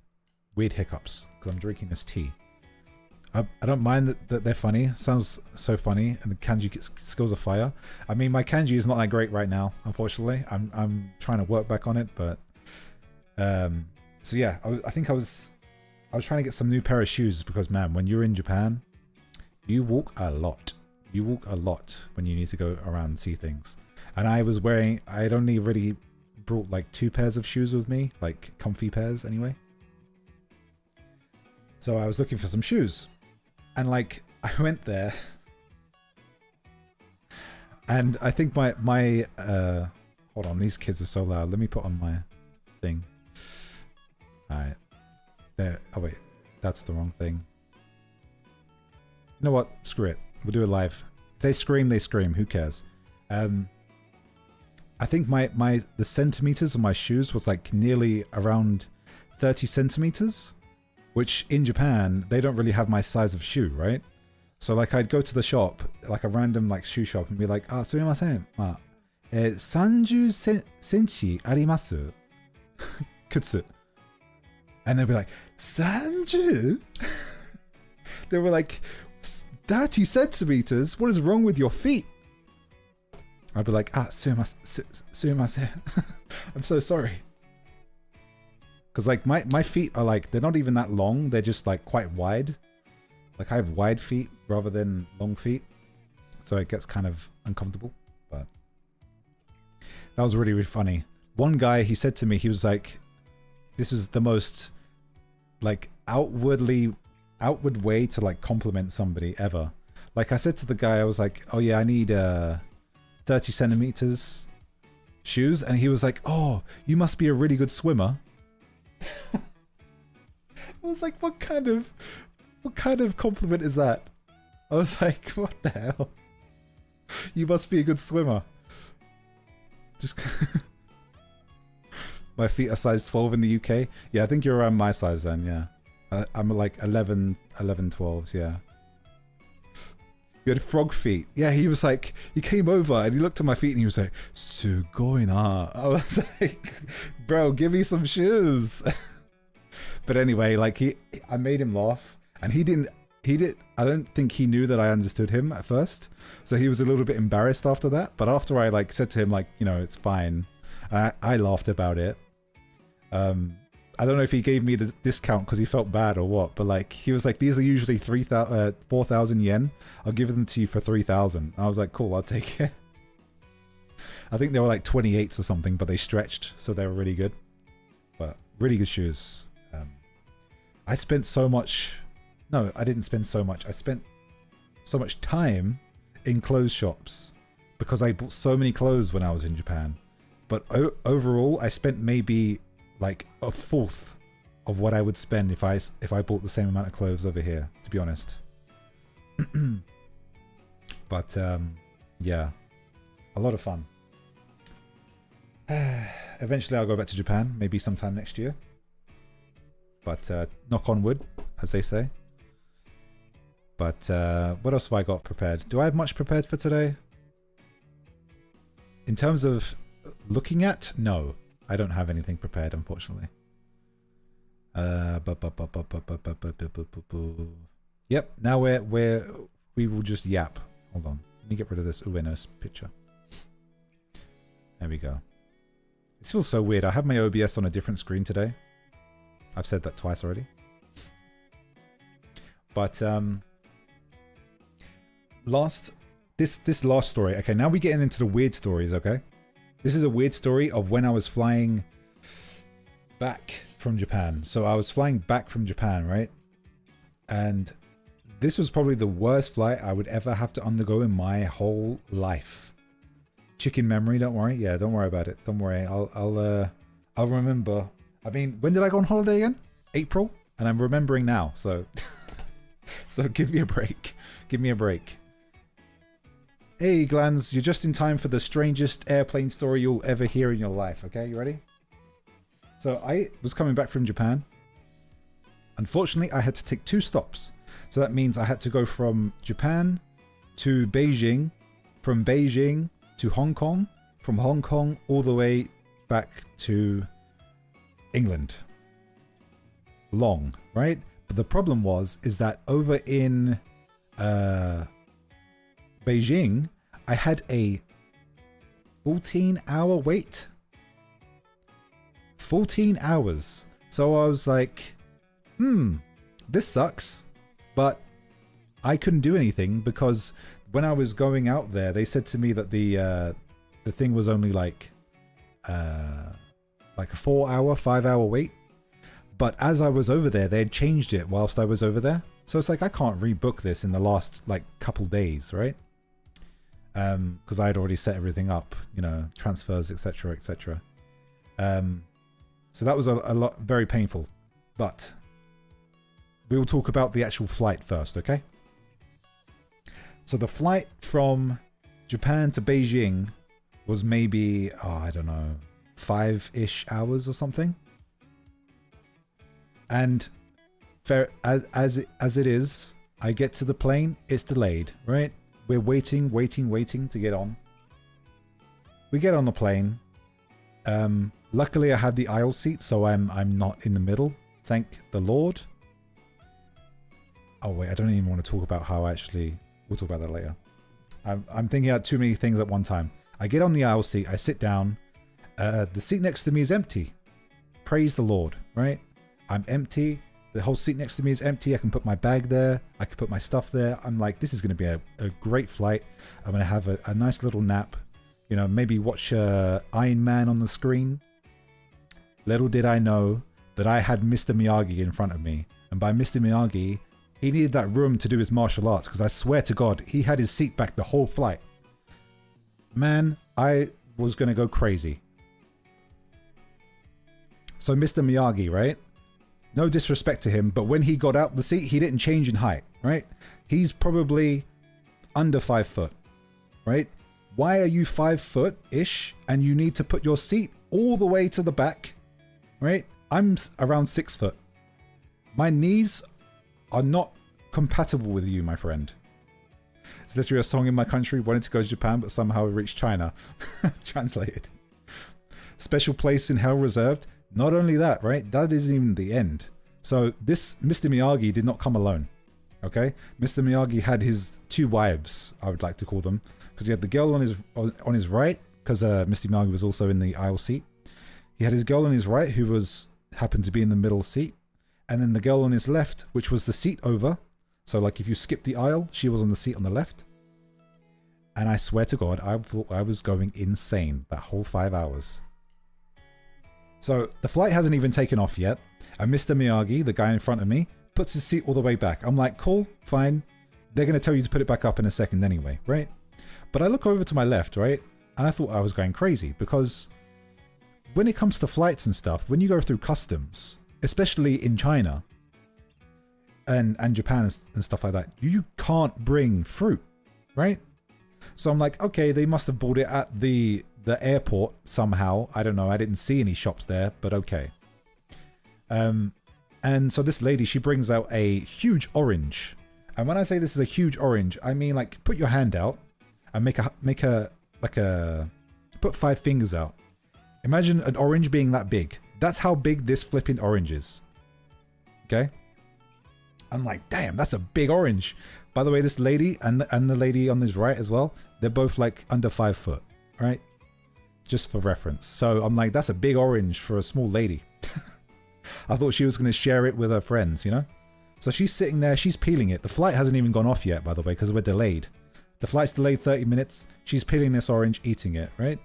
Weird hiccups because I'm drinking this tea. I don't mind that they're funny. Sounds so funny, and the kanji skills are fire. I mean, my kanji is not that great right now, unfortunately. I'm trying to work back on it, but so yeah, I think I was trying to get some new pair of shoes because, man, when you're in Japan, you walk a lot. You walk a lot when you need to go around and see things. And I'd only really brought like 2 pairs of shoes with me, like comfy pairs anyway. So I was looking for some shoes. And like, I went there. And I think my hold on, these kids are so loud. Let me put on my thing. Alright. There. Oh wait, that's the wrong thing. You know what? Screw it. We'll do it live. If they scream, they scream. Who cares? I think the centimeters of my shoes was like nearly around 30 centimeters, which in Japan they don't really have my size of shoe, right? So like, I'd go to the shop, like a random like shoe shop, and be like, sumimasen, 30 cm あります Kutsu. And they'd be like, 30? They were like, 30 centimeters? What is wrong with your feet? I'd be like, sumimasen. I'm so sorry. Because like my feet are like, they're not even that long. They're just like quite wide. Like I have wide feet rather than long feet. So it gets kind of uncomfortable. But that was really, really funny. One guy, he said to me, he was like, this is the most like outward way to like compliment somebody ever. Like I said to the guy, I was like, oh yeah, I need 30 centimeters shoes. And he was like, oh, you must be a really good swimmer. I was like, what kind of compliment is that? I was like, what the hell? You must be a good swimmer. Just my feet are size 12 in the UK. Yeah, I think you're around my size then, yeah. I'm like 11, 12s, yeah. You had frog feet. Yeah, he was like, he came over and he looked at my feet and he was like, Sugoi na. I was like, bro, give me some shoes. But anyway, like I made him laugh and he did, I don't think he knew that I understood him at first. So he was a little bit embarrassed after that. But after I like said to him, like, you know, it's fine. I laughed about it. I don't know if he gave me the discount because he felt bad or what, but like he was like, these are usually 4,000 yen. I'll give them to you for 3,000. I was like, cool, I'll take it. I think they were like 28s or something, but they stretched, so they were really good. But really good shoes. I spent so much. No, I didn't spend so much. I spent so much time in clothes shops because I bought so many clothes when I was in Japan. But overall, I spent maybe like a fourth of what I would spend if I bought the same amount of clothes over here, to be honest. But yeah, a lot of fun. Eventually I'll go back to Japan, maybe sometime next year. But knock on wood, as they say. But what else have I got prepared? Do I have much prepared for today? In terms of looking at, no. I don't have anything prepared, unfortunately. Yep, now we will just yap. Hold on. Let me get rid of this Uenos picture. There we go. This feels so weird. I have my OBS on a different screen today. I've said that twice already. But this last story. Okay, now we're getting into the weird stories, okay? This is a weird story of when I was flying back from Japan. So I was flying back from Japan, right? And this was probably the worst flight I would ever have to undergo in my whole life. Chicken memory, don't worry. Yeah, don't worry about it. Don't worry. I'll remember. I mean, when did I go on holiday again? April? And I'm remembering now, so so give me a break. Give me a break. Hey, Glans, you're just in time for the strangest airplane story you'll ever hear in your life, okay? You ready? So I was coming back from Japan. Unfortunately, I had to take 2 stops. So that means I had to go from Japan to Beijing, from Beijing to Hong Kong, from Hong Kong all the way back to England. Long, right? But the problem is that over in Beijing, I had a 14-hour wait. 14 hours. So I was like, this sucks. But I couldn't do anything because when I was going out there, they said to me that the thing was only like a 4-hour, 5-hour wait. But as I was over there, they had changed it whilst I was over there. So it's like, I can't rebook this in the last like couple days, right? Because I had already set everything up, you know, transfers, etc., etc. So that was a lot, very painful. But we will talk about the actual flight first, okay? So the flight from Japan to Beijing was maybe, I don't know, 5-ish hours or something. And as it is, I get to the plane, it's delayed, right? We're waiting to get on. We get on the plane. Luckily, I have the aisle seat, so I'm not in the middle. Thank the Lord. Oh wait, I don't even want to talk about how we'll talk about that later. I'm thinking about too many things at one time. I get on the aisle seat, I sit down. The seat next to me is empty. Praise the Lord, right? I'm empty. The whole seat next to me is empty. I can put my bag there. I can put my stuff there. I'm like, this is going to be a great flight. I'm going to have a nice little nap. You know, maybe watch Iron Man on the screen. Little did I know that I had Mr. Miyagi in front of me. And by Mr. Miyagi, he needed that room to do his martial arts. Because I swear to God, he had his seat back the whole flight. Man, I was going to go crazy. So Mr. Miyagi, right? No disrespect to him, but when he got out the seat, he didn't change in height, right? He's probably under 5 foot. right? Why are you 5 foot-ish and you need to put your seat all the way to the back, right? I'm around 6 foot. My knees are not compatible with you, my friend. It's literally a song in my country, wanted to go to Japan, but somehow reached China. Translated. Special place in hell reserved. Not only that, right? That isn't even the end. So this Mr. Miyagi did not come alone. Okay? Mr. Miyagi had his 2 wives, I would like to call them. Because he had the girl on his right, because Mr. Miyagi was also in the aisle seat. He had his girl on his right, who happened to be in the middle seat. And then the girl on his left, which was the seat over. So like if you skip the aisle, she was on the seat on the left. And I swear to God, I thought I was going insane that whole 5 hours. So the flight hasn't even taken off yet. And Mr. Miyagi, the guy in front of me, puts his seat all the way back. I'm like, cool, fine. They're going to tell you to put it back up in a second anyway, right? But I look over to my left, right? And I thought I was going crazy because when it comes to flights and stuff, when you go through customs, especially in China and Japan and stuff like that, you can't bring fruit, right? So I'm like, okay, they must have bought it at the airport somehow. I don't know. I didn't see any shops there, but okay. And so this lady, she brings out a huge orange. And when I say this is a huge orange, I mean like put your hand out and put 5 fingers out. Imagine an orange being that big. That's how big this flipping orange is. Okay? I'm like, damn, that's a big orange. By the way, this lady and the lady on his right as well, they're both like under 5 foot, right? Just for reference. So I'm like, that's a big orange for a small lady. I thought she was going to share it with her friends, you know? So she's sitting there, she's peeling it. The flight hasn't even gone off yet, by the way, because we're delayed. The flight's delayed 30 minutes. She's peeling this orange, eating it, right?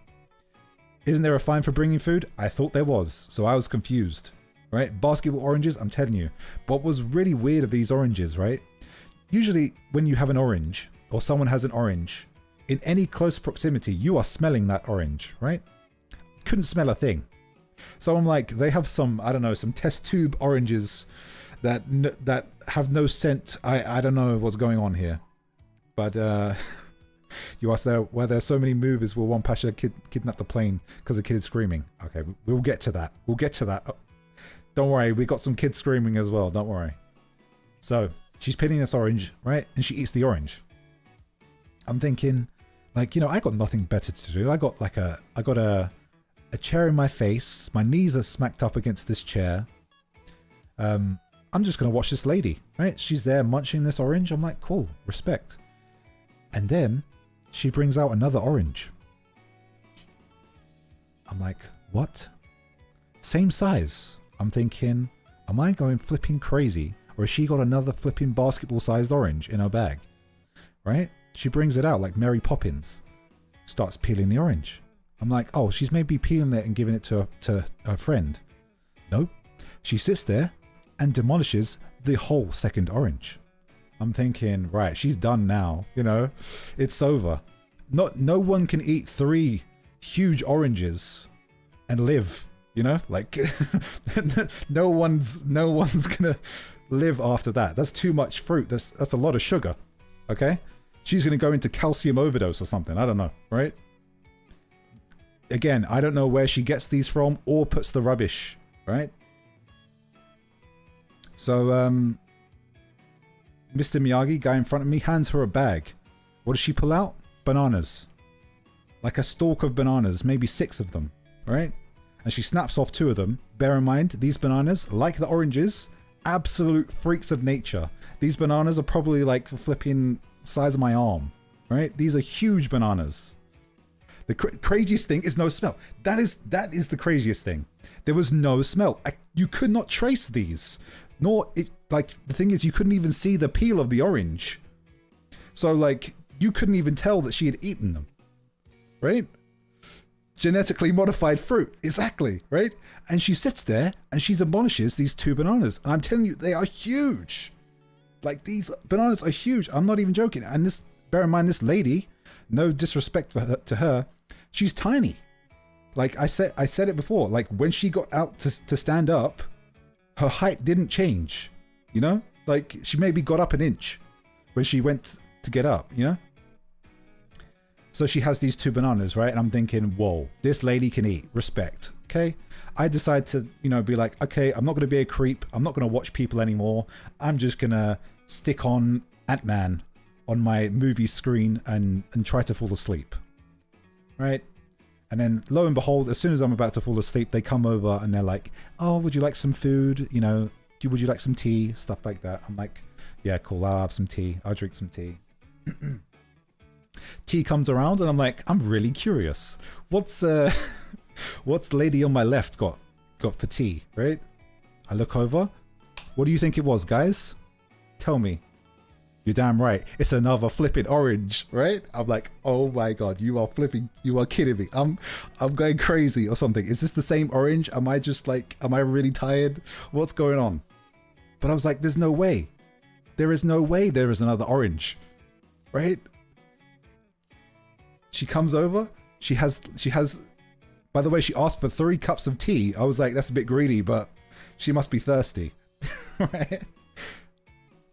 Isn't there a fine for bringing food? I thought there was, so I was confused, right? Basketball oranges, I'm telling you. What was really weird of these oranges, right? Usually when you have an orange, or someone has an orange, in any close proximity, you are smelling that orange, right? Couldn't smell a thing. So I'm like, they have some, I don't know, some test tube oranges that have no scent. I don't know what's going on here. But you asked there why there's so many movies where one passenger kidnapped the plane because a kid is screaming. Okay, we'll get to that. We'll get to that. Oh, don't worry, we got some kids screaming as well. Don't worry. So she's peeling this orange, right? And she eats the orange. I'm thinking, like, you know, I got nothing better to do. I got a chair in my face. My knees are smacked up against this chair. I'm just gonna watch this lady, right? She's there munching this orange. I'm like, cool, respect. And then she brings out another orange. I'm like, what? Same size. I'm thinking, am I going flipping crazy? Or has she got another flipping basketball-sized orange in her bag? Right? She brings it out like Mary Poppins. Starts peeling the orange. I'm like, oh, she's maybe peeling it and giving it to her friend. Nope. She sits there and demolishes the whole second orange. I'm thinking, right, she's done now. You know, it's over. No one can eat 3 huge oranges and live. You know, like no one's gonna live after that. That's too much fruit. That's a lot of sugar. Okay, she's gonna go into calcium overdose or something. I don't know, right? Again, I don't know where she gets these from or puts the rubbish, right? So, Mr. Miyagi, guy in front of me, hands her a bag. What does she pull out? Bananas. Like a stalk of bananas, maybe 6 of them, right? And she snaps off 2 of them. Bear in mind, these bananas, like the oranges, absolute freaks of nature. These bananas are probably like the flipping size of my arm, right? These are huge bananas. The craziest thing is no smell. That is the craziest thing. There was no smell. You could not trace these. Like, the thing is, you couldn't even see the peel of the orange. So, like, you couldn't even tell that she had eaten them. Right? Genetically modified fruit. Exactly. Right? And she sits there and she demolishes these 2 bananas. And I'm telling you, they are huge. Like, these bananas are huge. I'm not even joking. And this, bear in mind, this lady, no disrespect to her, she's tiny. Like I said it before, like when she got out to stand up, her height didn't change, you know? Like she maybe got up an inch when she went to get up, you know? So she has these 2 bananas, right? And I'm thinking, whoa, this lady can eat. Respect. Okay. I decide to, be like, okay, I'm not going to be a creep. I'm not going to watch people anymore. I'm just going to stick on Ant-Man on my movie screen and try to fall asleep. Right? And then lo and behold, as soon as I'm about to fall asleep, they come over and they're like, oh, would you like some food? Would you like some tea? Stuff like that. I'm like, yeah, cool. I'll have some tea. I'll drink some tea. Tea comes around and I'm like, I'm really curious. What's lady on my left got for tea, right? I look over. What do you think it was, guys? Tell me. You're damn right. It's another flipping orange, right? I'm like, oh my god, you are kidding me. I'm going crazy or something. Is this the same orange? Am I really tired? What's going on? But I was like, there's no way. There is no way there is another orange, right? She comes over. She has, by the way, she asked for 3 cups of tea. I was like, that's a bit greedy, but she must be thirsty, right?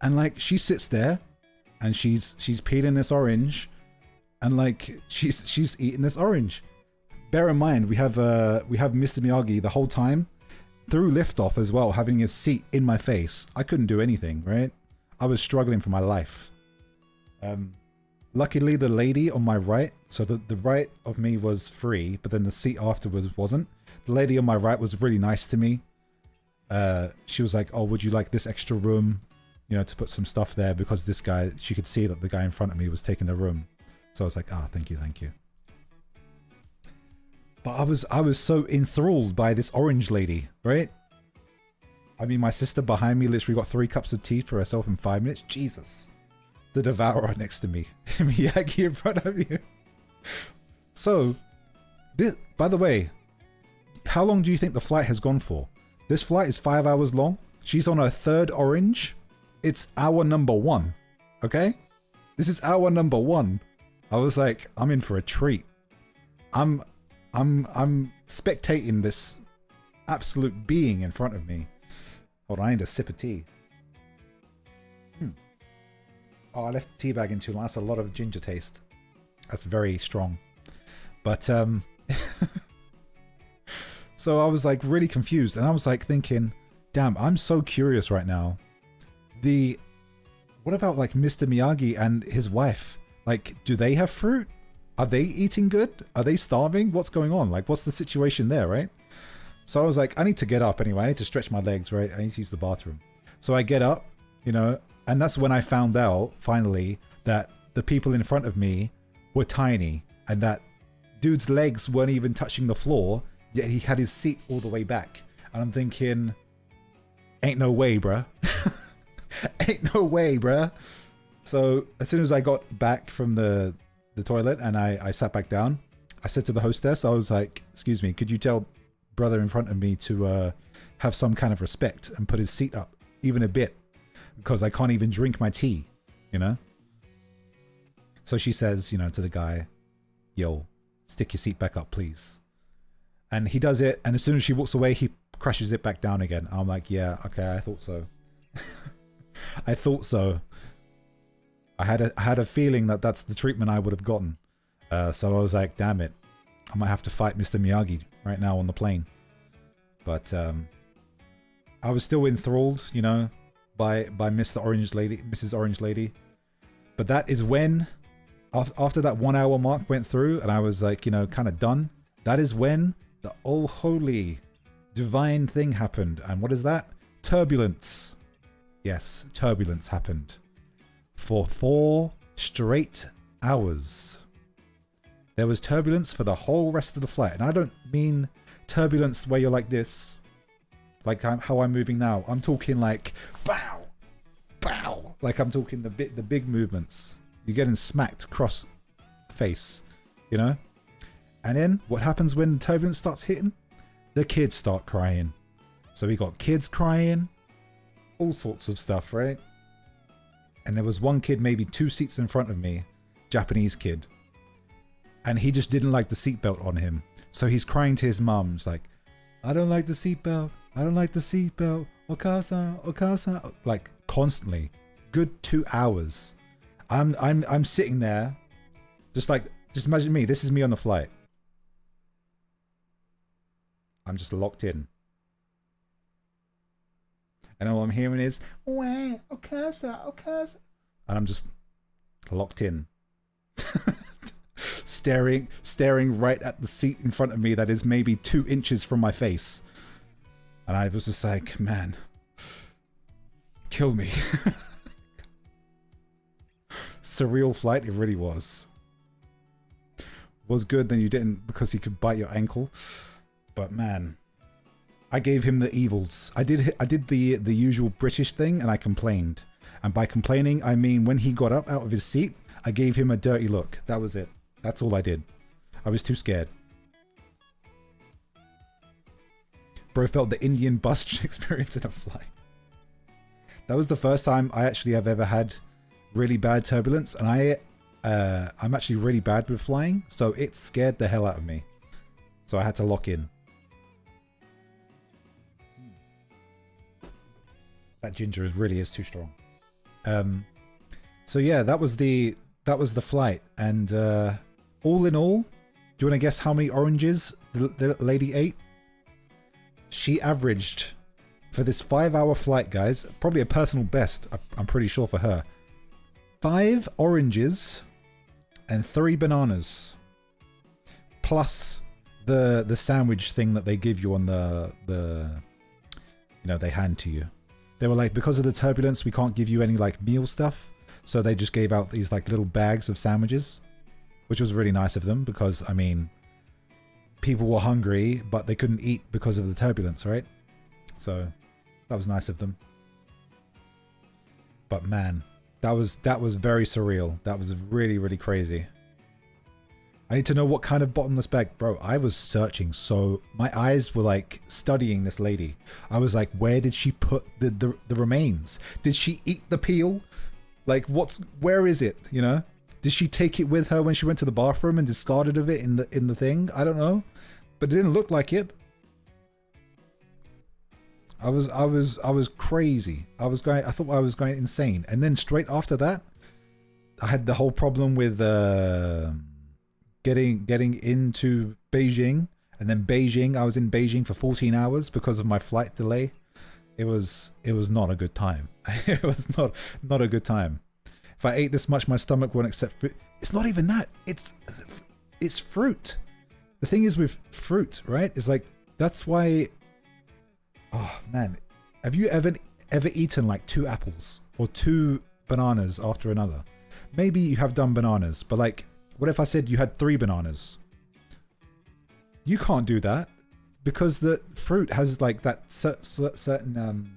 And like, she sits there and she's peeling this orange and like, she's eating this orange. Bear in mind, we have Mr. Miyagi the whole time through liftoff as well, having his seat in my face. I couldn't do anything, right? I was struggling for my life. Luckily, the lady on my right, so the right of me was free, but then the seat afterwards wasn't. The lady on my right was really nice to me. She was like, oh, would you like this extra room? To put some stuff there, because this guy, she could see that the guy in front of me was taking the room. So I was like, thank you. But I was so enthralled by this orange lady, right? I mean, my sister behind me literally got 3 cups of tea for herself in 5 minutes. Jesus. The devourer next to me. Miyagi in front of you. So, by the way, how long do you think the flight has gone for? This flight is 5 hours long. She's on her 3rd orange. It's hour number 1. Okay? This is hour number 1. I was like, I'm in for a treat. I'm spectating this absolute being in front of me. Hold on, I need a sip of tea. Oh, I left the tea bag in too long. That's a lot of ginger taste. That's very strong. But so I was like really confused, and I was like thinking, damn, I'm so curious right now. What about like Mr. Miyagi and his wife? Like, do they have fruit? Are they eating good? Are they starving? What's going on? Like, what's the situation there, right? So I was like, I need to get up anyway. I need to stretch my legs, right? I need to use the bathroom. So I get up, and that's when I found out, finally, that the people in front of me were tiny and that dude's legs weren't even touching the floor, yet he had his seat all the way back. And I'm thinking, ain't no way, bruh. Ain't no way, bruh. So as soon as I got back from the toilet and I sat back down, I said to the hostess, I was like, excuse me, could you tell brother in front of me to have some kind of respect and put his seat up even a bit, because I can't even drink my tea, So she says, to the guy, yo, stick your seat back up, please. And he does it, and as soon as she walks away, he crashes it back down again. I'm like, yeah, okay, I thought so. I thought so. I had a feeling that that's the treatment I would have gotten. So I was like, damn it, I might have to fight Mr. Miyagi right now on the plane. But I was still enthralled, by Mrs. Orange Lady. But that is when, after that 1 hour mark went through, and I was like, kind of done. That is when the oh holy divine thing happened. And what is that? Turbulence. Yes, turbulence happened. For 4 straight hours. There was turbulence for the whole rest of the flight. And I don't mean turbulence where you're like this, like how I'm moving now. I'm talking like bow, bow. Like I'm talking the big movements. You're getting smacked cross face, And then what happens when turbulence starts hitting? The kids start crying. So we got kids crying, all sorts of stuff, right? And there was one kid maybe 2 seats in front of me, Japanese kid. And he just didn't like the seatbelt on him. So he's crying to his mum. He's like, I don't like the seatbelt. I don't like the seatbelt. Okasa, Okasa. Like constantly. Good 2 hours. I'm sitting there, just Just imagine me. This is me on the flight. I'm just locked in. And all I'm hearing is, and I'm just locked in. staring right at the seat in front of me that is maybe 2 inches from my face. And I was just like, man, kill me. Surreal flight, it really was. Was good, then you didn't because he could bite your ankle. But man, I gave him the evils. I did the usual British thing, and I complained. And by complaining, I mean when he got up out of his seat, I gave him a dirty look. That was it. That's all I did. I was too scared. Bro felt the Indian bus experience in a flight. That was the first time I actually have ever had really bad turbulence, and I'm actually really bad with flying, so it scared the hell out of me. So I had to lock in. That ginger really is too strong. So yeah, that was the flight, and all in all, do you want to guess how many oranges the lady ate? She averaged, for this 5-hour flight, guys, probably a personal best, I'm pretty sure, for her. 5 oranges and 3 bananas, plus the sandwich thing that they give you on the they hand to you. They were like, because of the turbulence, we can't give you any like meal stuff, so they just gave out these like little bags of sandwiches, which was really nice of them because, I mean, people were hungry but they couldn't eat because of the turbulence, right? So that was nice of them. But man, that was very surreal. That was really, really crazy. I need to know what kind of bottomless bag. Bro, I was searching, so my eyes were like studying this lady. I was like, where did she put the remains? Did she eat the peel? Like, where is it, you know? Did she take it with her when she went to the bathroom and discarded of it in the thing? I don't know. But it didn't look like it. I was crazy. I thought I was going insane. And then straight after that, I had the whole problem with getting into Beijing, and then Beijing, I was in Beijing for 14 hours because of my flight delay. It was not a good time. It was not a good time. If I ate this much, my stomach won't accept food. It's not even that. It's fruit. The thing is with fruit, right? It's like, that's why. Oh man, have you ever eaten like 2 apples or 2 bananas after another? Maybe you have done bananas, but like, what if I said you had 3 bananas? You can't do that because the fruit has like that certain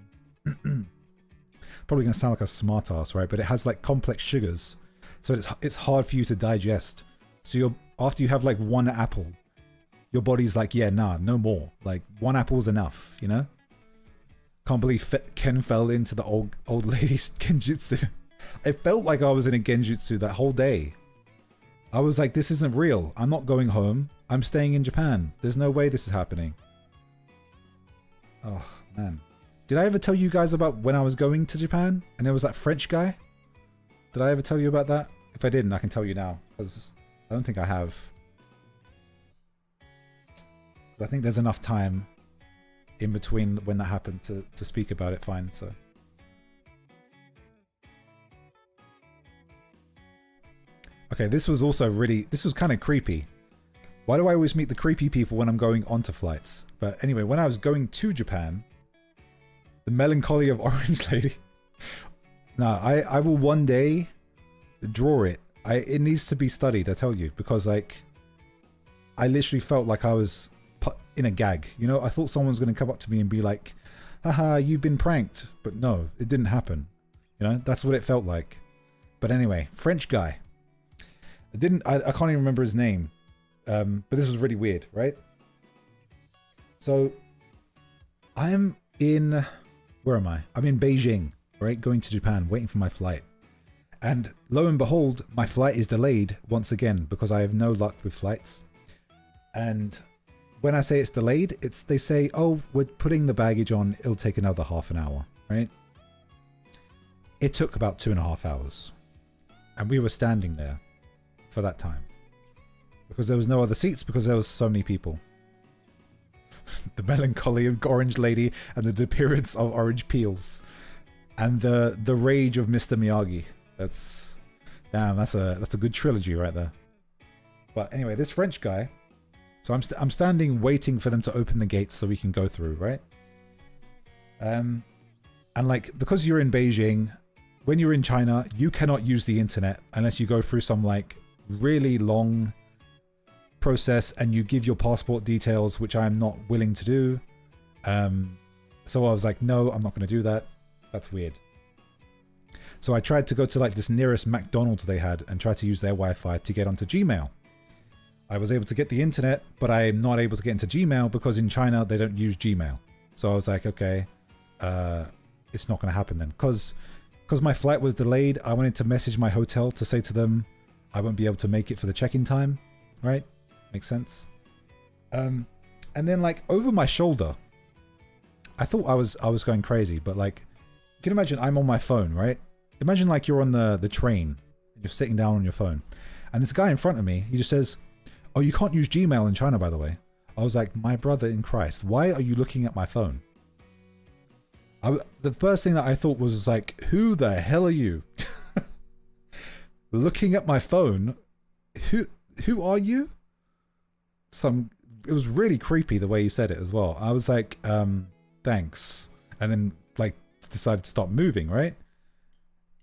probably gonna sound like a smart ass, right? But it has like complex sugars, so it's hard for you to digest. So after you have like 1 apple, your body's like, yeah, nah, no more. Like 1 apple's enough, you know? Can't believe Ken fell into the old lady's genjutsu. It felt like I was in a genjutsu that whole day. I was like, this isn't real. I'm not going home. I'm staying in Japan. There's no way this is happening. Oh, man. Did I ever tell you guys about when I was going to Japan and there was that French guy? Did I ever tell you about that? If I didn't, I can tell you now, because I don't think I have. But I think there's enough time in between when that happened to speak about it fine, so. Okay, this was kind of creepy. Why do I always meet the creepy people when I'm going onto flights? But anyway, when I was going to Japan, the melancholy of Orange Lady. Nah, I will one day draw it. It needs to be studied, I tell you, because like, I literally felt like I was put in a gag. You know, I thought someone was going to come up to me and be like, haha, you've been pranked. But no, it didn't happen. You know, that's what it felt like. But anyway, French guy. I can't even remember his name. But this was really weird, right? So I'm in, where am I? I'm in Beijing, right? Going to Japan, waiting for my flight. And lo and behold, my flight is delayed once again because I have no luck with flights. And when I say it's delayed, they say, oh, we're putting the baggage on. It'll take another half an hour, right? It took about 2.5 hours. And we were standing there for that time. because there was no other seats because there was so many people. The melancholy of Orange Lady and the appearance of orange peels, and the rage of Mr. Miyagi. That's a good trilogy right there. But anyway, this French guy. So I'm standing waiting for them to open the gates so we can go through, right? And like, because you're in Beijing, when you're in China, you cannot use the internet unless you go through some like really long process and you give your passport details, which I'm not willing to do. So I was like, no, I'm not going to do that. That's weird. So I tried to go to like this nearest McDonald's they had and try to use their Wi-Fi to get onto Gmail. I was able to get the internet, but I'm not able to get into Gmail because in China they don't use Gmail. So I was like, okay, it's not going to happen then. Because my flight was delayed, I wanted to message my hotel to say to them I won't be able to make it for the check-in time, right? Makes sense. And then like over my shoulder, I thought I was going crazy, but like, you can imagine I'm on my phone, right? Imagine like you're on the train, you're sitting down on your phone, and this guy in front of me, he just says, "Oh, you can't use Gmail in China, by the way." I was like, my brother in Christ, why are you looking at my phone? The first thing that I thought was like, who the hell are you? Looking at my phone? Who are you? It was really creepy the way he said it as well. I was like, thanks. And then like decided to stop moving, right?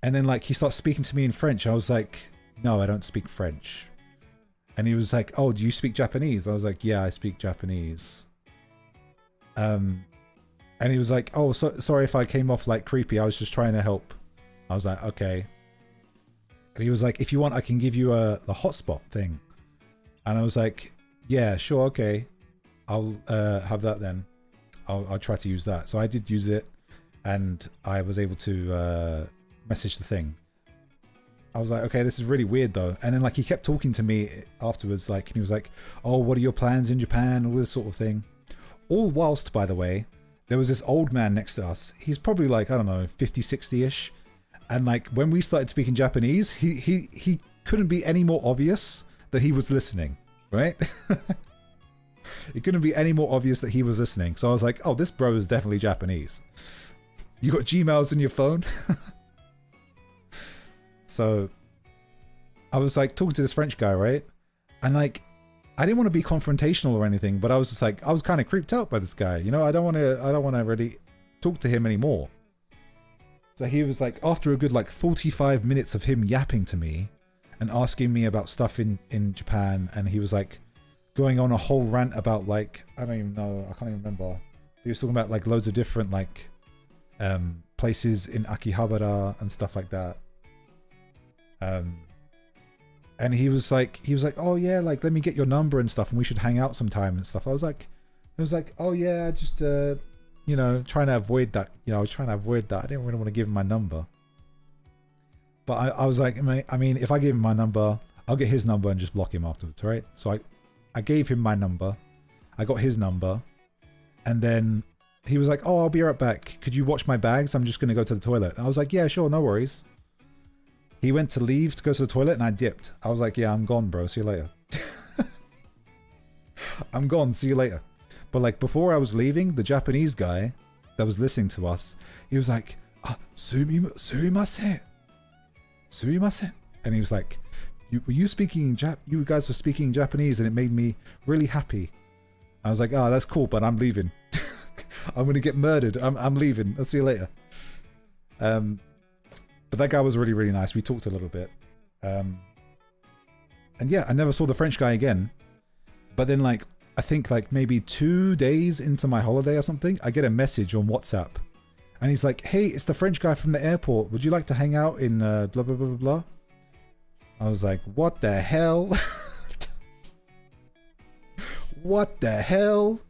And then like he starts speaking to me in French. I was like, no, I don't speak French. And he was like, oh, do you speak Japanese? I was like, yeah, I speak Japanese. And he was like, oh, sorry if I came off like creepy. I was just trying to help. I was like, okay. And he was like, if you want, I can give you the hotspot thing. And I was like, yeah, sure, okay. I'll have that then. I'll try to use that. So I did use it, and I was able to message the thing. I was like, okay, this is really weird though. And then like he kept talking to me afterwards, like, and he was like, oh, what are your plans in Japan? All this sort of thing. All whilst, by the way, there was this old man next to us. He's probably like, I don't know, 50, 60-ish. And like when we started speaking Japanese, he couldn't be any more obvious that he was listening, right? It couldn't be any more obvious that he was listening. So I was like, oh, this bro is definitely Japanese. You got Gmails in your phone? So I was like talking to this French guy, right? And like, I didn't want to be confrontational or anything, but I was just like, I was kind of creeped out by this guy. You know, I don't want to really talk to him anymore. So he was like, after a good like 45 minutes of him yapping to me and asking me about stuff in Japan, and he was like going on a whole rant about like, I don't even know, I can't even remember. He was talking about like loads of different like places in Akihabara and stuff like that. And he was like, oh yeah, like let me get your number and stuff, and we should hang out sometime and stuff. I was like, oh yeah, just you know, trying to avoid that. You know, I was trying to avoid that. I didn't really want to give him my number. But I was like, I mean, if I give him my number, I'll get his number and just block him afterwards, right? So I gave him my number. I got his number, and then he was like, oh, I'll be right back. Could you watch my bags? I'm just gonna go to the toilet. And I was like, yeah, sure, no worries. He went to leave to go to the toilet and I dipped. I was like, yeah, I'm gone, bro. See you later. I'm gone. See you later. But like before I was leaving, the Japanese guy that was listening to us, he was like, sumimasen. Sumimasen. And he was like, were you speaking you guys were speaking Japanese and it made me really happy. I was like, oh, that's cool, but I'm leaving. I'm going to get murdered. I'm leaving. I'll see you later. But that guy was really, really nice. We talked a little bit. And yeah, I never saw the French guy again. But then like, I think like maybe 2 days into my holiday or something, I get a message on WhatsApp. And he's like, hey, it's the French guy from the airport. Would you like to hang out in blah, blah, blah, blah, blah? I was like, what the hell? What the hell?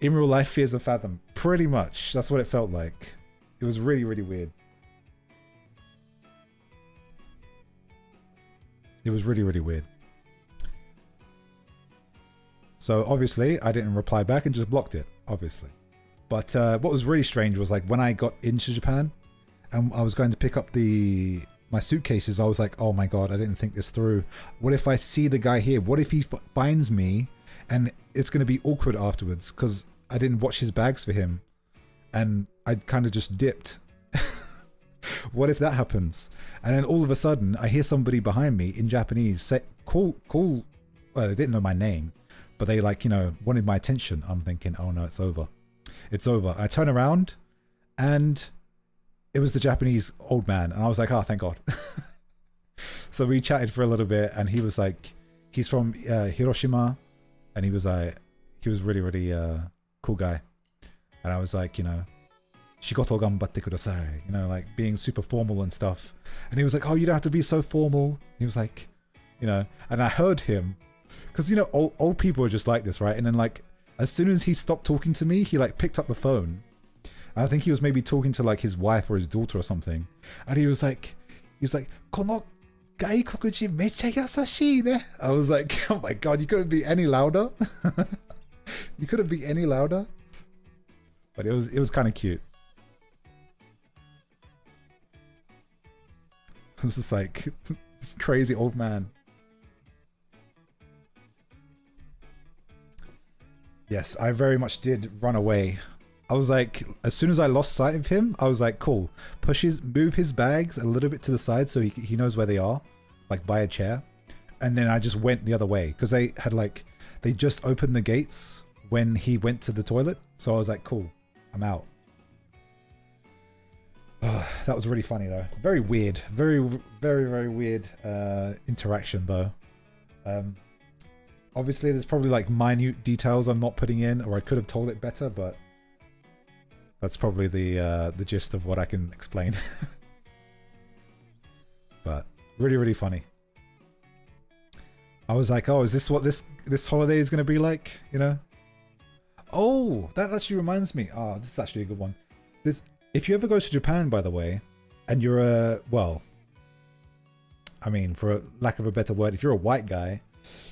In real life, fears of fathom. Pretty much. That's what it felt like. It was really, really weird. It was really, really weird. So obviously, I didn't reply back and just blocked it, obviously. But what was really strange was like when I got into Japan and I was going to pick up the my suitcases, I was like, oh my god, I didn't think this through. What if I see the guy here? What if he finds me and it's going to be awkward afterwards because I didn't watch his bags for him and I kind of just dipped. What if that happens? And then all of a sudden I hear somebody behind me in Japanese say, call, well, they didn't know my name, but they like, you know, wanted my attention. I'm thinking, oh no, it's over. It's over. I turn around and it was the Japanese old man. And I was like, oh, thank God. So we chatted for a little bit and he was like, he's from Hiroshima. And he was really, really cool guy. And I was like, you know, shigoto ganbatte kudasai, you know, like being super formal and stuff. And he was like, oh, you don't have to be so formal. He was like, you know, and I heard him, because, you know, old people are just like this, right? And then like, as soon as he stopped talking to me, he like picked up the phone. And I think he was maybe talking to like his wife or his daughter or something. And he was like, kono gaikokujin mecha yasashii ne. I was like, oh my God, you couldn't be any louder. You couldn't be any louder. But it was kind of cute. It was just like this crazy old man. Yes, I very much did run away. I was like, as soon as I lost sight of him, I was like, cool. Move his bags a little bit to the side so he knows where they are, like by a chair. And then I just went the other way because they just opened the gates when he went to the toilet. So I was like, cool, I'm out. Oh, that was really funny though. Very weird. Very, very, very weird interaction though. Obviously there's probably like minute details I'm not putting in, or I could have told it better, but that's probably the gist of what I can explain. But really, really funny. I was like, oh, is this what this holiday is going to be like? You know? Oh, that actually reminds me. Oh, this is actually a good one. If you ever go to Japan, by the way, and you're well, I mean, for lack of a better word, if you're a white guy,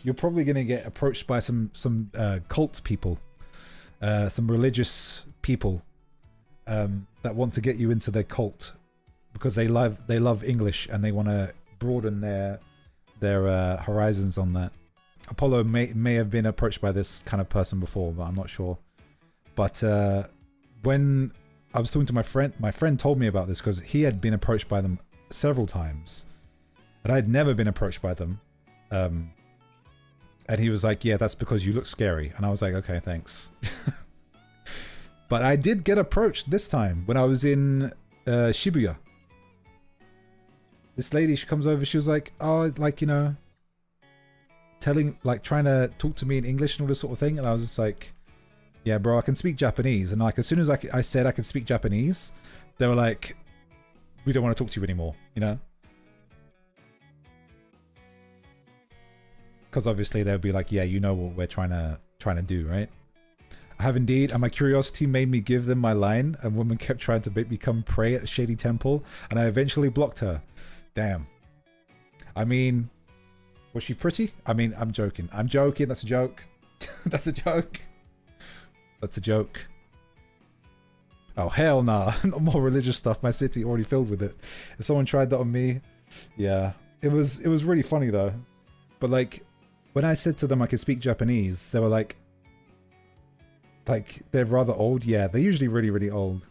you're probably going to get approached by some cult people, some religious people that want to get you into their cult because they love English and they want to broaden their horizons on that. Apollo may have been approached by this kind of person before, but I'm not sure. But when I was talking to my friend told me about this because he had been approached by them several times, and I had never been approached by them. And he was like, yeah, that's because you look scary. And I was like, okay, thanks. But I did get approached this time when I was in Shibuya. This lady, she comes over, she was like, oh, like, you know, trying to talk to me in English and all this sort of thing. And I was just like, yeah, bro, I can speak Japanese. And like, as soon as I said I could speak Japanese, they were like, we don't want to talk to you anymore, you know? Because obviously they'll be like, yeah, you know what we're trying to do, right? I have indeed, and my curiosity made me give them my line. A woman kept trying to make me come pray at a shady temple, and I eventually blocked her. Damn. I mean, was she pretty? I mean, I'm joking. I'm joking. That's a joke. That's a joke. That's a joke. Oh, hell nah. Not more religious stuff. My city already filled with it. If someone tried that on me, yeah. It was really funny though. But like, when I said to them I could speak Japanese, they were like they're rather old. Yeah, they're usually really, really old.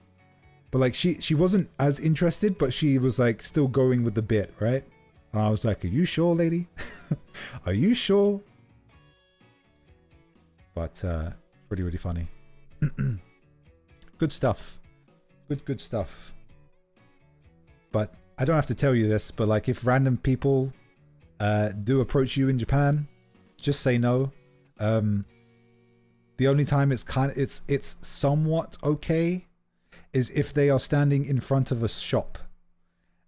But like she wasn't as interested, but she was like still going with the bit, right? And I was like, are you sure, lady? Are you sure? But really, really funny. Good stuff. Good stuff. But I don't have to tell you this, but like if random people do approach you in Japan, just say no. The only time it's somewhat okay is if they are standing in front of a shop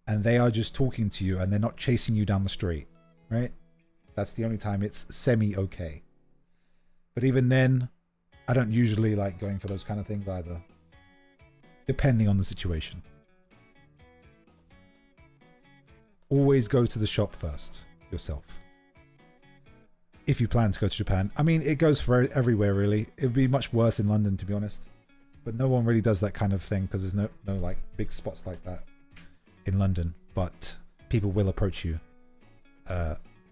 and they are just talking to you and they're not chasing you down the street, right? That's the only time it's semi-okay. But even then, I don't usually like going for those kind of things either, depending on the situation. Always go to the shop first, yourself. If you plan to go to Japan. I mean, it goes for everywhere, really. It would be much worse in London, to be honest. But no one really does that kind of thing because there's no like big spots like that in London. But people will approach you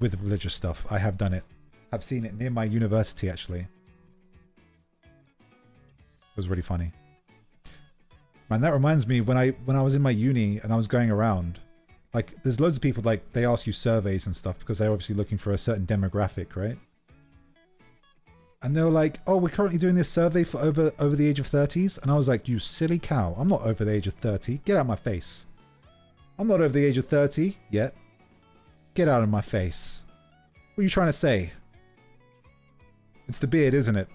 with religious stuff. I have done it. I've seen it near my university, actually. It was really funny. Man, that reminds me, when I was in my uni and I was going around, like, there's loads of people, like, they ask you surveys and stuff because they're obviously looking for a certain demographic, right? And they were like, oh, we're currently doing this survey for over the age of 30s. And I was like, you silly cow. I'm not over the age of 30. Get out of my face. I'm not over the age of 30 yet. Get out of my face. What are you trying to say? It's the beard, isn't it?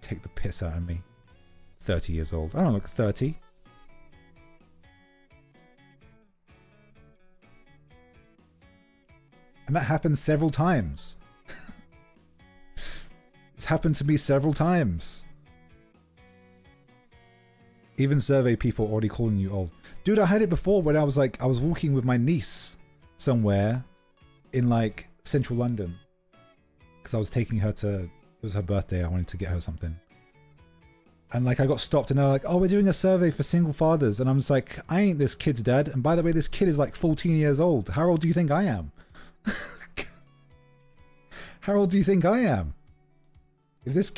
Take the piss out of me. 30 years old. I don't look 30. And that happened several times. It's happened to me several times. Even survey people already calling you old. Dude, I had it before when I was walking with my niece somewhere in like central London. Because I was taking her to, it was her birthday, I wanted to get her something. And like I got stopped and they're like, oh, we're doing a survey for single fathers. And I'm just like, I ain't this kid's dad. And by the way, this kid is like 14 years old. How old do you think I am? How old do you think I am? If this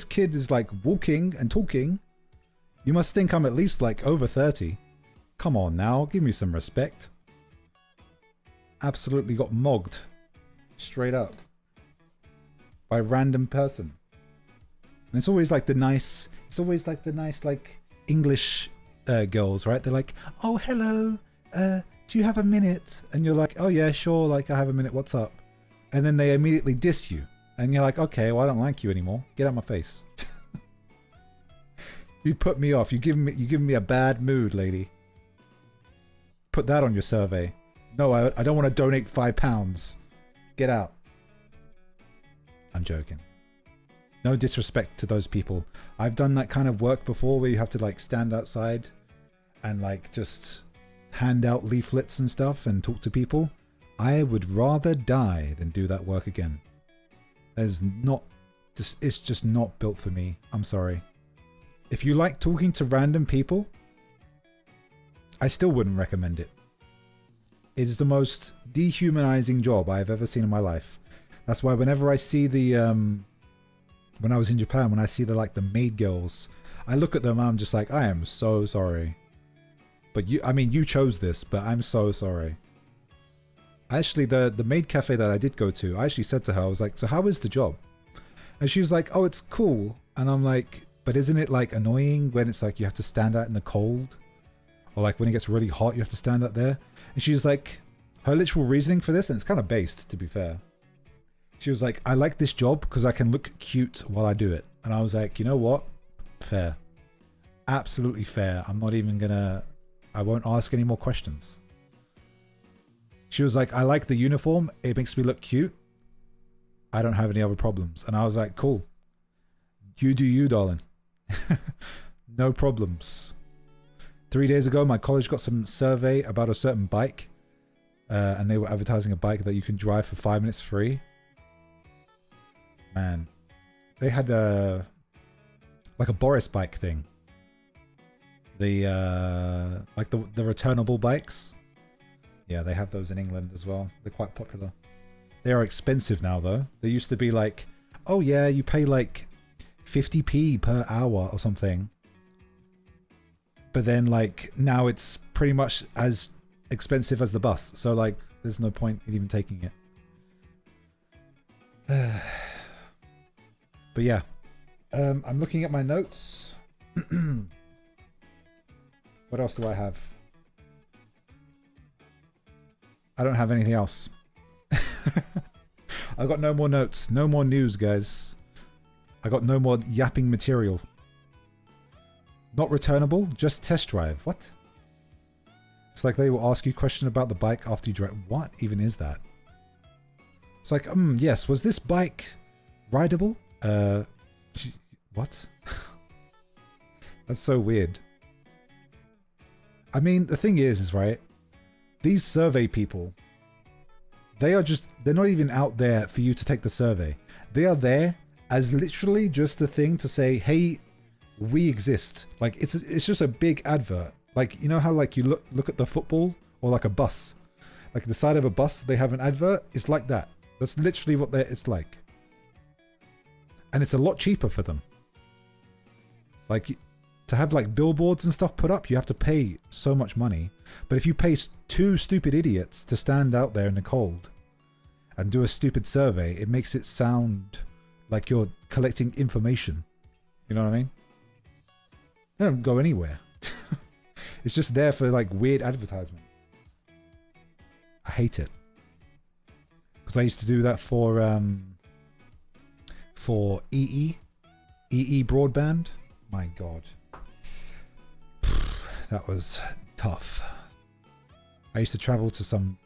kid is like walking and talking, you must think I'm at least like over 30. Come on now, give me some respect. Absolutely got mogged. Straight up. By a random person. And it's always like the nice, like English girls, right? They're like, oh, hello, do you have a minute? And you're like, oh yeah, sure, like I have a minute, what's up? And then they immediately diss you. And you're like, okay, well, I don't like you anymore. Get out of my face. You put me off. You give me a bad mood, lady. Put that on your survey. No, I don't want to donate £5. Get out. I'm joking. No disrespect to those people. I've done that kind of work before where you have to like stand outside and like just hand out leaflets and stuff and talk to people. I would rather die than do that work again. It's just not built for me. I'm sorry. If you like talking to random people, I still wouldn't recommend it. It is the most dehumanizing job I've ever seen in my life. That's why whenever I see the when I was in Japan, when I see the maid girls, I look at them and I'm just like, I am so sorry. But you chose this, but I'm so sorry. Actually, the maid cafe that I did go to, I actually said to her, I was like, so how is the job? And she was like, oh, it's cool. And I'm like, but isn't it like annoying when it's like you have to stand out in the cold? Or like when it gets really hot, you have to stand out there? And she was like, her literal reasoning for this, and it's kind of based, to be fair. She was like, I like this job because I can look cute while I do it. And I was like, you know what? Fair. Absolutely fair. I'm not even gonna, I won't ask any more questions. She was like, I like the uniform. It makes me look cute. I don't have any other problems. And I was like, cool. You do you, darling. No problems. 3 days ago, my college got some survey about a certain bike. And they were advertising a bike that you can drive for 5 minutes free. Man. They had like a Boris bike thing. The like the returnable bikes. Yeah, they have those in England as well. They're quite popular. They are expensive now, though. They used to be like, oh yeah, you pay like 50p per hour or something. But then like now it's pretty much as expensive as the bus. So like there's no point in even taking it. But yeah, I'm looking at my notes. What else do I have? I don't have anything else. I got no more notes, no more news, guys. I got no more yapping material. Not returnable, just test drive. What? It's like they will ask you a question about the bike after you drive. What even is that? It's like, yes, was this bike rideable? What? That's so weird. I mean, the thing is right, these survey people, they're not even out there for you to take the survey. They are there as literally just a thing to say, hey, we exist. Like, it's just a big advert. Like, you know how like you look at the football or like a bus, like the side of a bus, they have an advert. It's like that. That's literally what it's like. And it's a lot cheaper for them. Like, to have like billboards and stuff put up, you have to pay so much money. But if you pay two stupid idiots to stand out there in the cold and do a stupid survey, it makes it sound like you're collecting information. You know what I mean? They don't go anywhere. It's just there for like weird advertisement. I hate it. Because I used to do that for EE broadband. My God. That was tough. I used to travel to some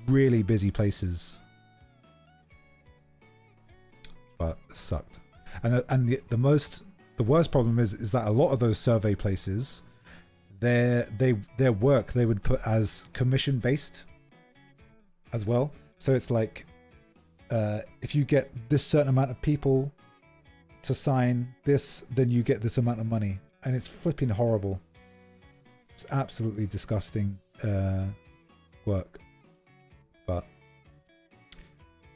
really busy places. But it sucked. And the worst problem is that a lot of those survey places, their work they would put as commission based as well. So it's like if you get this certain amount of people to sign this, then you get this amount of money, and it's flipping horrible. It's absolutely disgusting work. But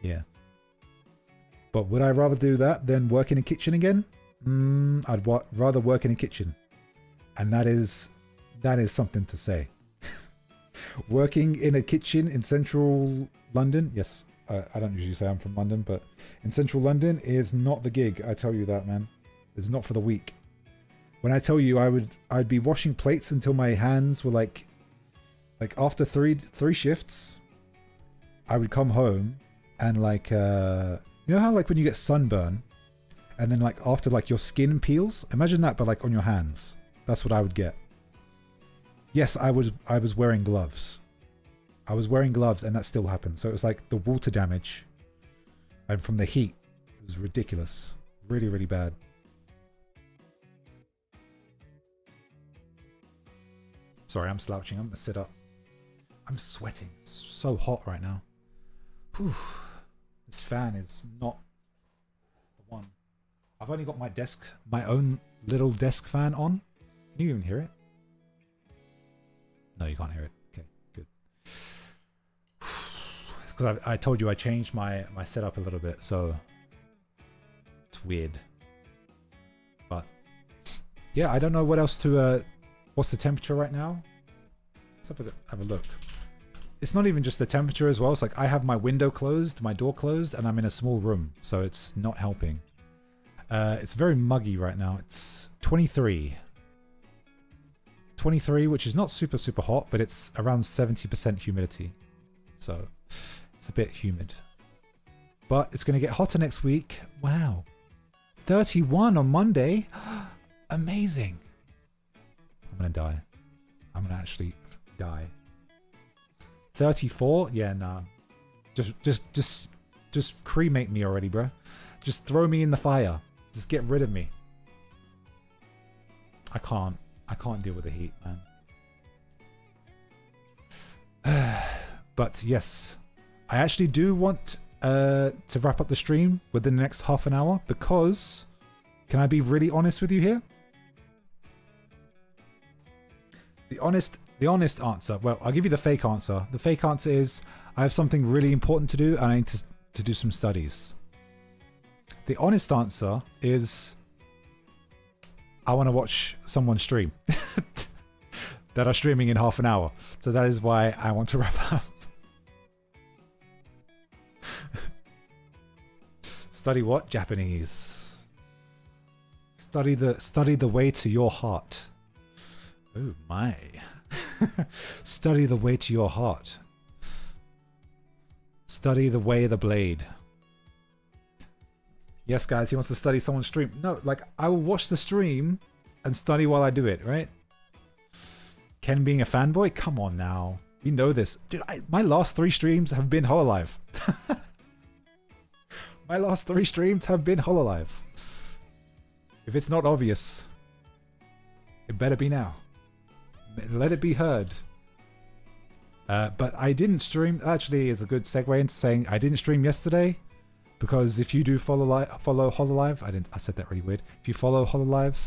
yeah. But would I rather do that than work in a kitchen again? I'd rather work in a kitchen, and that is something to say. Working in a kitchen in central London, yes, I don't usually say I'm from London, but in central London is not the gig. I tell you that, man. It's not for the weak. When I tell you I'd be washing plates until my hands were like after three shifts, I would come home and like you know how like when you get sunburn and then like after like your skin peels, imagine that but like on your hands. That's what I would get. Yes, I was wearing gloves. I was wearing gloves and that still happened. So it was like the water damage and from the heat, it was ridiculous. Really, really bad. Sorry, I'm slouching. I'm gonna sit up. I'm sweating. It's so hot right now. Whew. This fan is not the one. I've only got my own little desk fan on. Can you even hear it? No, you can't hear it. Okay, good. Because I told you I changed my setup a little bit, so it's weird. But yeah, I don't know what else to. What's the temperature right now? Let's have a look. It's not even just the temperature as well. It's like I have my window closed, my door closed, and I'm in a small room, so it's not helping. It's very muggy right now. It's 23. 23, which is not super, super hot, but it's around 70% humidity. So it's a bit humid. But it's going to get hotter next week. Wow. 31 on Monday. Amazing. I'm going to die. I'm going to actually die. 34? Yeah, nah. Just cremate me already, bro. Just throw me in the fire. Just get rid of me. I can't deal with the heat, man. But yes, I actually do want to wrap up the stream within the next half an hour because, can I be really honest with you here? The honest answer, well, I'll give you the fake answer. The fake answer is I have something really important to do and I need to do some studies. The honest answer is I want to watch someone stream that are streaming in half an hour. So that is why I want to wrap up. Study what? Japanese. Study the way to your heart. Oh my. Study the way to your heart. Study the way of the blade. Yes, guys, he wants to study someone's stream. No, like, I will watch the stream and study while I do it, right? Ken being a fanboy? Come on now. You know this. Dude, my last 3 streams have been Hololive. My last 3 streams have been Hololive. If it's not obvious, it better be now. Let it be heard. But I didn't stream. Actually, is a good segue into saying I didn't stream yesterday. Because if you do follow Hololive, I said that really weird. If you follow Hololive,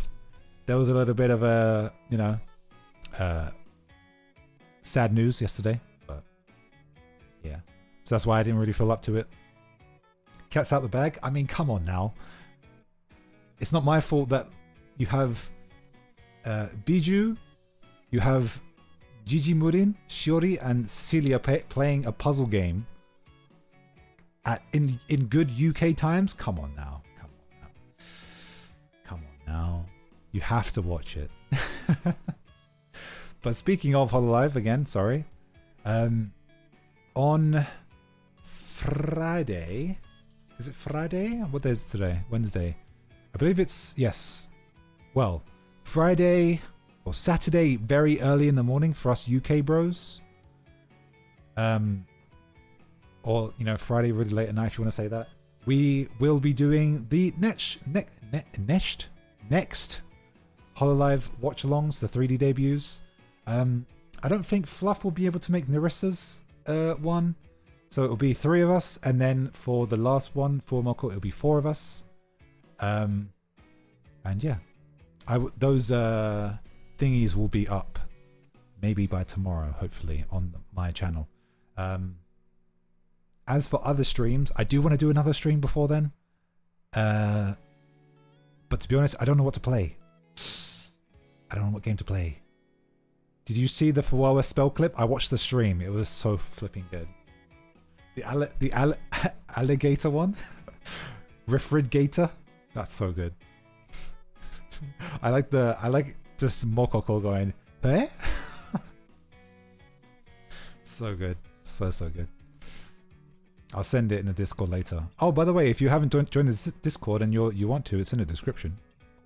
there was a little bit of a, sad news yesterday, but yeah. So that's why I didn't really feel up to it. Cat's out the bag. I mean, come on now. It's not my fault that you have Biju, you have Gigi Murin, Shiori, and Celia playing a puzzle game in good UK times. Come on now. You have to watch it. But speaking of Hololive again, sorry. On Friday, is it Friday? What day is it today? Wednesday. I believe it's, yes. Well, Friday or Saturday, very early in the morning for us UK bros. Or, Friday really late at night if you want to say that. We will be doing the next Hololive watch-alongs, the 3D debuts. I don't think Fluff will be able to make Nerissa's one. So it'll be 3 of us, and then for the last one, for Moko, it'll be 4 of us. And yeah. Those thingies will be up maybe by tomorrow, hopefully, on my channel. As for other streams, I do want to do another stream before then. But to be honest, I don't know what to play. I don't know what game to play. Did you see the Fawawa spell clip? I watched the stream. It was so flipping good. The alligator one? Refrigerator? That's so good. I like just Mokoko going, eh? So good. So good. I'll send it in the Discord later. Oh, by the way, if you haven't joined the Discord and you want to, it's in the description.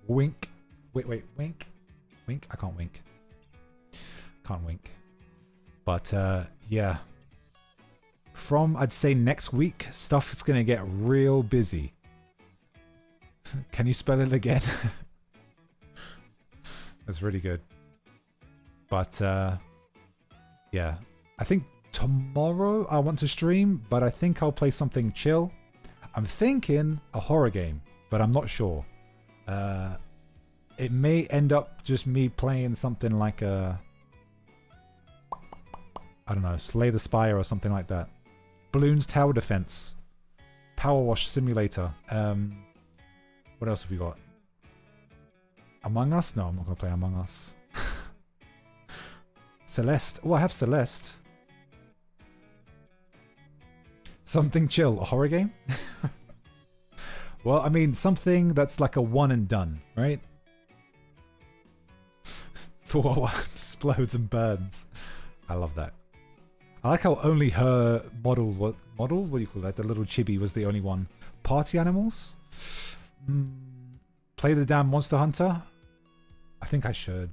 Wink. Wait, wink. Wink? I can't wink. Can't wink. But, yeah. From, I'd say, next week, stuff is going to get real busy. Can you spell it again? That's really good. But, yeah. I think tomorrow I want to stream, but I think I'll play something chill. I'm thinking a horror game, but I'm not sure. It may end up just me playing something like I don't know, Slay the Spire or something like that. Bloons Tower Defense. Power Wash Simulator. What else have we got? Among Us? No, I'm not going to play Among Us. Celeste. Oh, I have Celeste. Something chill. A horror game? Well, I mean, something that's like a one and done, right? For what explodes and burns. I love that. I like how only her model? What do you call that? The little chibi was the only one. Party animals? Play the damn Monster Hunter? I think I should.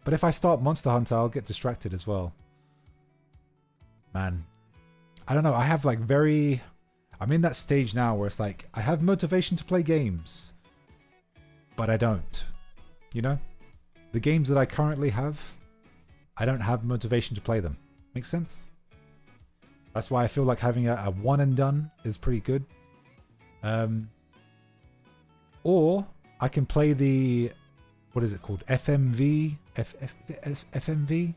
But if I start Monster Hunter, I'll get distracted as well. Man. I don't know. I have like I'm in that stage now where it's like, I have motivation to play games. But I don't. You know? The games that I currently have, I don't have motivation to play them. Makes sense? That's why I feel like having a one and done is pretty good. Or I can play the, what is it called? FMV? FMV?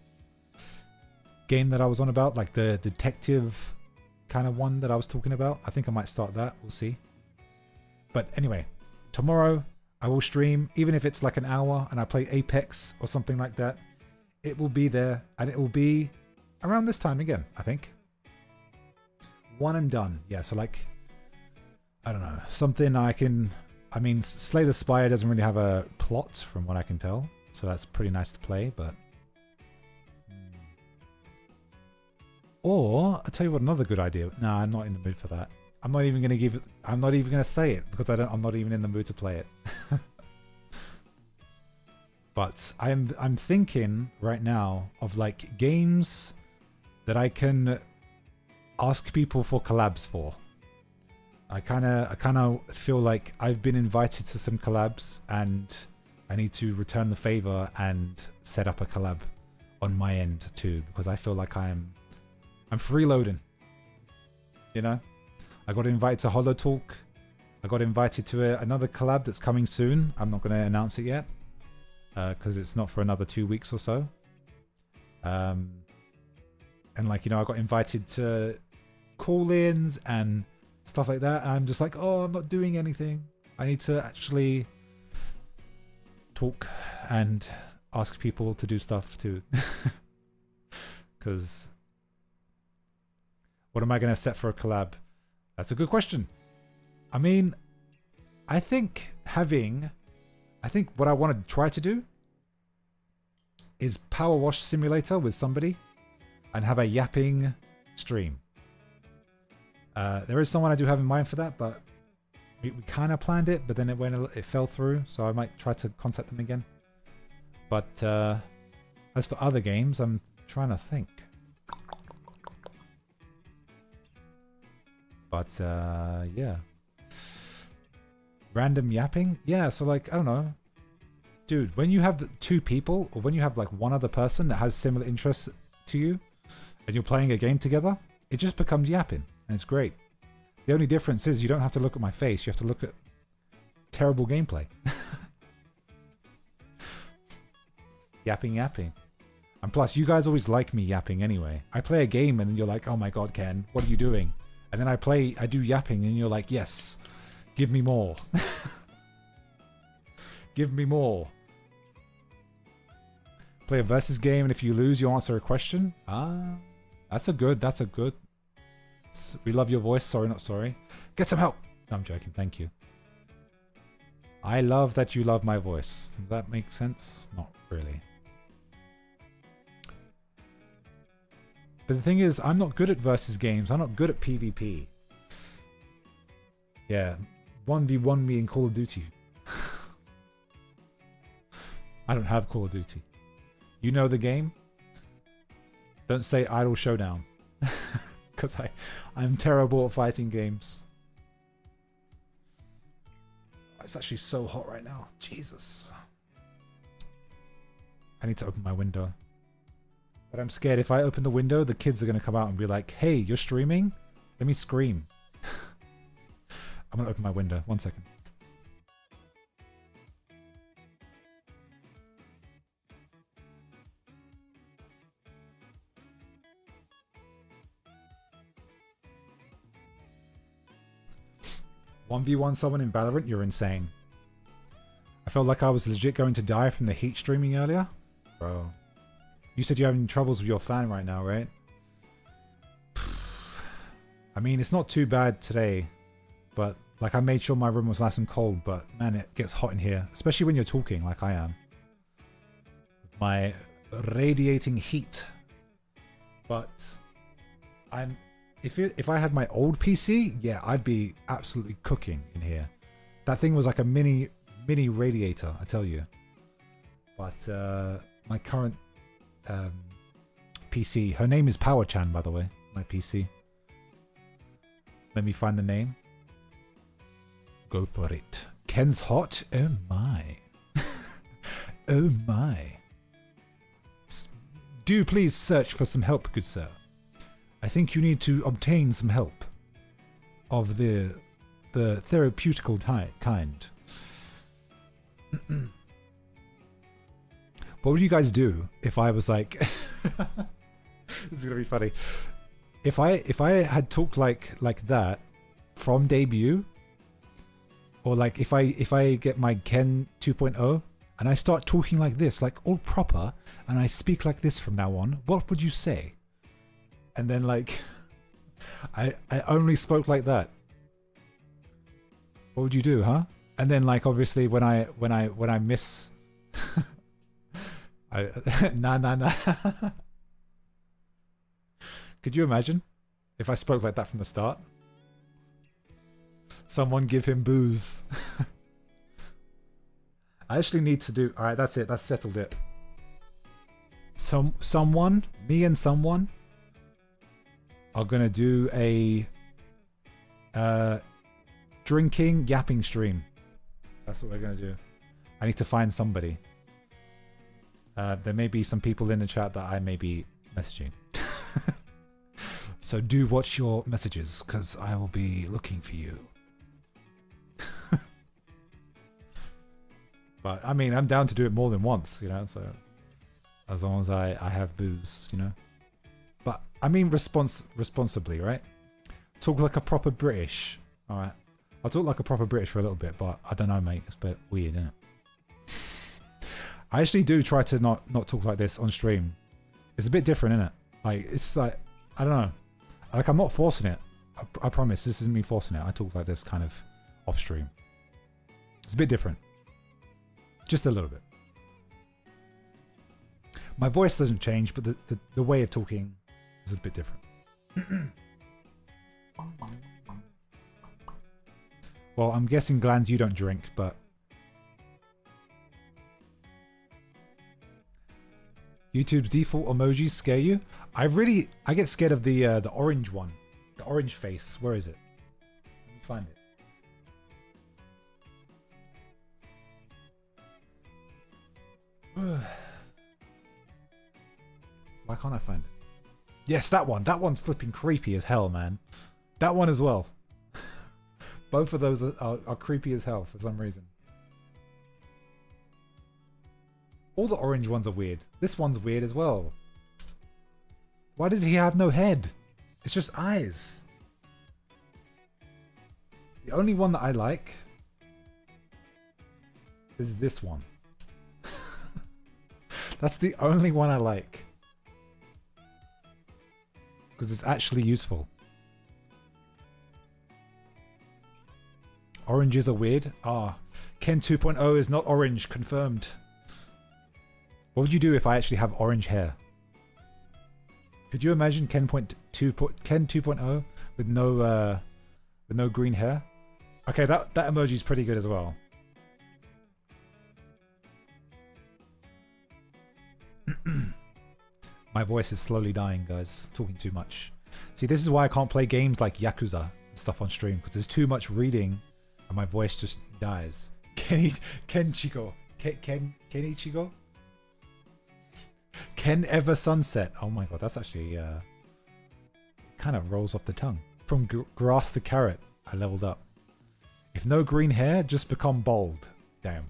Game that I was on about, like the detective kind of one that I was talking about. I think I might start that. We'll see. But anyway, tomorrow I will stream, even if it's like an hour and I play Apex or something like that. It will be there, and it will be around this time again, I think. One and done. Yeah, so like, I don't know, something I mean, Slay the Spire doesn't really have a plot from what I can tell, so that's pretty nice to play, but... Or, I'll tell you what, another good idea. No, I'm not in the mood for that. I'm not even going to say it, because I'm not even in the mood to play it. But I'm thinking right now of like games that I can ask people for collabs for. I kind of feel like I've been invited to some collabs and I need to return the favor and set up a collab on my end too, because I feel like I'm freeloading. You know, I got invited to Holo Talk. I got invited to another collab that's coming soon. I'm not going to announce it yet because it's not for another 2 weeks or so. And like, you know, I got invited to call-ins and stuff like that. And I'm just like, oh, I'm not doing anything. I need to actually talk and ask people to do stuff too. Because what am I going to set for a collab? That's a good question. I mean, I think what I want to try to do is Power Wash Simulator with somebody and have a yapping stream. There is someone I do have in mind for that, but we kind of planned it, but then it fell through, so I might try to contact them again. But as for other games, I'm trying to think. But yeah. Random yapping? Yeah, so like, I don't know. Dude, when you have two people, or when you have like one other person that has similar interests to you, and you're playing a game together, it just becomes yapping, and it's great. The only difference is you don't have to look at my face, you have to look at terrible gameplay. Yapping. And plus, you guys always like me yapping anyway. I play a game and then you're like, oh my god, Ken, what are you doing? And then I do yapping and you're like, yes, give me more. Give me more. Play a versus game and if you lose, you answer a question. Ah, that's a good. We love your voice. Sorry, not sorry. Get some help. No, I'm joking. Thank you. I love that you love my voice. Does that make sense? Not really. But the thing is, I'm not good at versus games. I'm not good at PvP. Yeah, 1v1 me in Call of Duty. I don't have Call of Duty. You know the game? Don't say Idle Showdown. Because I'm terrible at fighting games. It's actually so hot right now. Jesus. I need to open my window. But I'm scared if I open the window, the kids are going to come out and be like, hey, you're streaming? Let me scream. I'm going to open my window. 1 second. "1v1 someone in Valorant, you're insane. I felt like I was legit going to die from the heat streaming earlier." Bro. You said you're having troubles with your fan right now, right? I mean, it's not too bad today, but like I made sure my room was nice and cold, but man, it gets hot in here, especially when you're talking like I am. My radiating heat. But if I had my old PC, yeah, I'd be absolutely cooking in here. That thing was like a mini radiator, I tell you. But my current PC, her name is Power-chan, by the way, my PC. Let me find the name. Go for it. Ken's hot? Oh my. Oh my. Do please search for some help, good sir. I think you need to obtain some help of the therapeutical kind. What would you guys do if I was like... This is gonna be funny. If I had talked like that from debut, or like if I get my Ken 2.0 and I start talking like this, like all proper, and I speak like this from now on, what would you say? And then like I only spoke like that. What would you do, huh? And then like obviously when I miss nah. Could you imagine if I spoke like that from the start? Someone give him booze. I actually need to do... Alright, that's it. That's settled it. Me and someone are going to do a drinking, yapping stream. That's what we're going to do. I need to find somebody. There may be some people in the chat that I may be messaging. So do watch your messages, because I will be looking for you. But, I mean, I'm down to do it more than once, you know, so... as long as I have booze, you know. But I mean responsibly, right? Talk like a proper British. All right, I'll talk like a proper British for a little bit, but I don't know, mate. It's a bit weird, isn't it? I actually do try to not talk like this on stream. It's a bit different, isn't it? Like, it's like, I don't know. Like, I'm not forcing it. I promise, this isn't me forcing it. I talk like this kind of off stream. It's a bit different. Just a little bit. My voice doesn't change, but the way of talking is a bit different. Well, I'm guessing, Glands, you don't drink, but... YouTube's default emojis scare you? I get scared of the orange one. The orange face. Where is it? Let me find it. Why can't I find it? Yes, that one. That one's flipping creepy as hell, man. That one as well. Both of those are creepy as hell for some reason. All the orange ones are weird. This one's weird as well. Why does he have no head? It's just eyes. The only one that I like is this one. That's the only one I like. Because it's actually useful. Oranges are weird. Ken 2.0 is not orange, confirmed. What would you do if I actually have orange hair? Could you imagine Ken 2.0 with no green hair? Okay, that emoji is pretty good as well. My voice is slowly dying, guys. Talking too much. See, this is why I can't play games like Yakuza and stuff on stream, because there's too much reading and my voice just dies. Kenichigo. Kenichigo? Ken Ever Sunset. Oh my god, that's actually kind of rolls off the tongue. From grass to carrot, I leveled up. If no green hair, just become bald. Damn.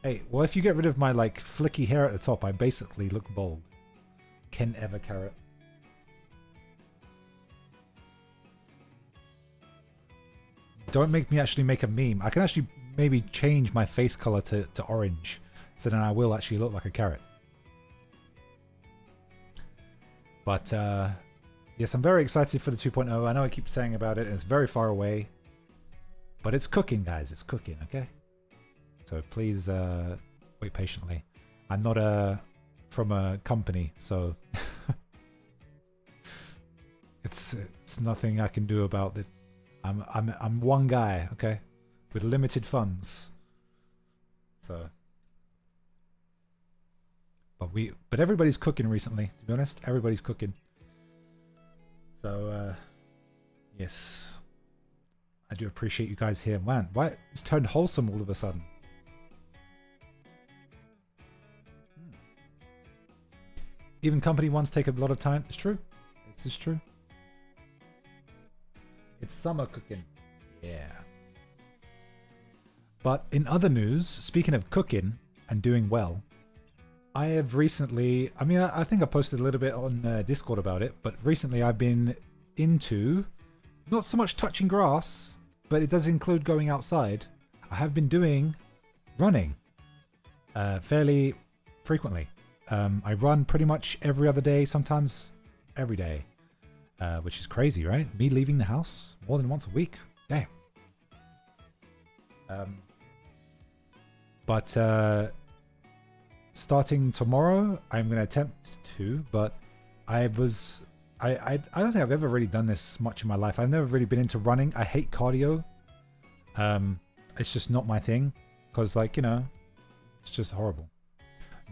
Hey, well, if you get rid of my like flicky hair at the top, I basically look bald. Ken Ever Carrot. Don't make me actually make a meme. I can actually maybe change my face color to orange. So then I will actually look like a carrot. But yes, I'm very excited for the 2.0. I know I keep saying about it, and it's very far away. But it's cooking, guys. It's cooking, okay? So please wait patiently. I'm not from a company, so it's nothing I can do about it. I'm one guy, okay, with limited funds. So, but everybody's cooking recently. To be honest, everybody's cooking. So yes, I do appreciate you guys here. Man, why it's turned wholesome all of a sudden. Even company ones take a lot of time. It's true. This is true. It's summer cooking. Yeah. But in other news, speaking of cooking and doing well, I have recently, I mean, I think I posted a little bit on Discord about it, but recently I've been into, not so much touching grass, but it does include going outside. I have been doing running fairly frequently. I run pretty much every other day, sometimes every day, which is crazy, right? Me leaving the house more than once a week. Damn. But starting tomorrow, I'm going to attempt to, but I don't think I've ever really done this much in my life. I've never really been into running. I hate cardio. It's just not my thing, because, like, you know, it's just horrible.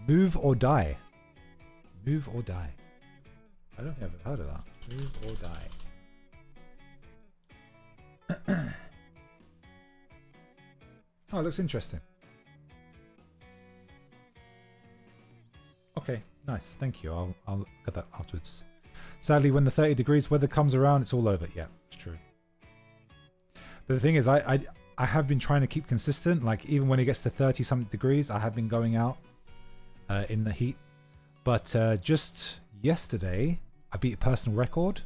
Move or die. Move or die. I don't think I've heard of that. Move or die. Oh, it looks interesting. Okay, nice. Thank you. I'll look at that afterwards. Sadly, when the 30 degrees weather comes around, it's all over. Yeah, it's true. But the thing is, I I have been trying to keep consistent. Like even when it gets to 30 something degrees, I have been going out in the heat. But just yesterday, I beat a personal record.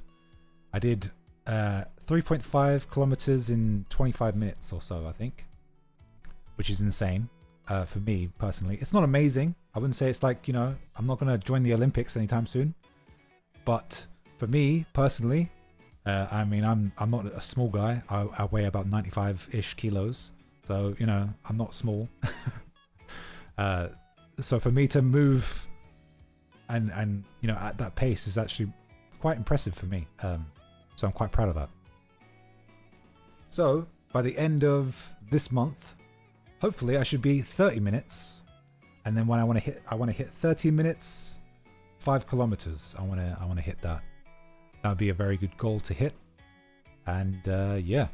I did 3.5 kilometers in 25 minutes or so, I think, which is insane for me personally. It's not amazing. I wouldn't say it's like, you know, I'm not going to join the Olympics anytime soon. But for me personally, I mean, I'm not a small guy. I weigh about 95-ish kilos. So, you know, I'm not small. So for me to move and you know, at that pace is actually quite impressive for me. So I'm quite proud of that. So by the end of this month, hopefully I should be 30 minutes. And then when I want to hit 30 minutes, 5 kilometers. I want to hit that. That would be a very good goal to hit. And yeah,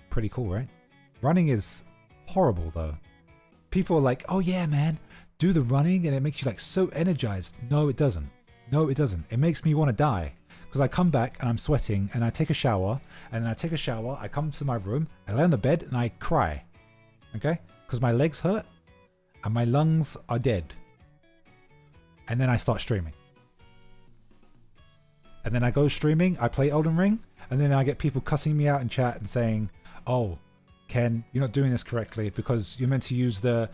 pretty cool, right? Running is horrible though. People are like, oh yeah, man, do the running and it makes you like so energized. No, it doesn't. No, it doesn't. It makes me want to die. Because I come back and I'm sweating and I take a shower. And then I take a shower, I come to my room, I lay on the bed and I cry. Okay? Because my legs hurt and my lungs are dead. And then I start streaming. And then I go streaming, I play Elden Ring, and then I get people cussing me out in chat and saying, oh, Ken, you're not doing this correctly because you're meant to use the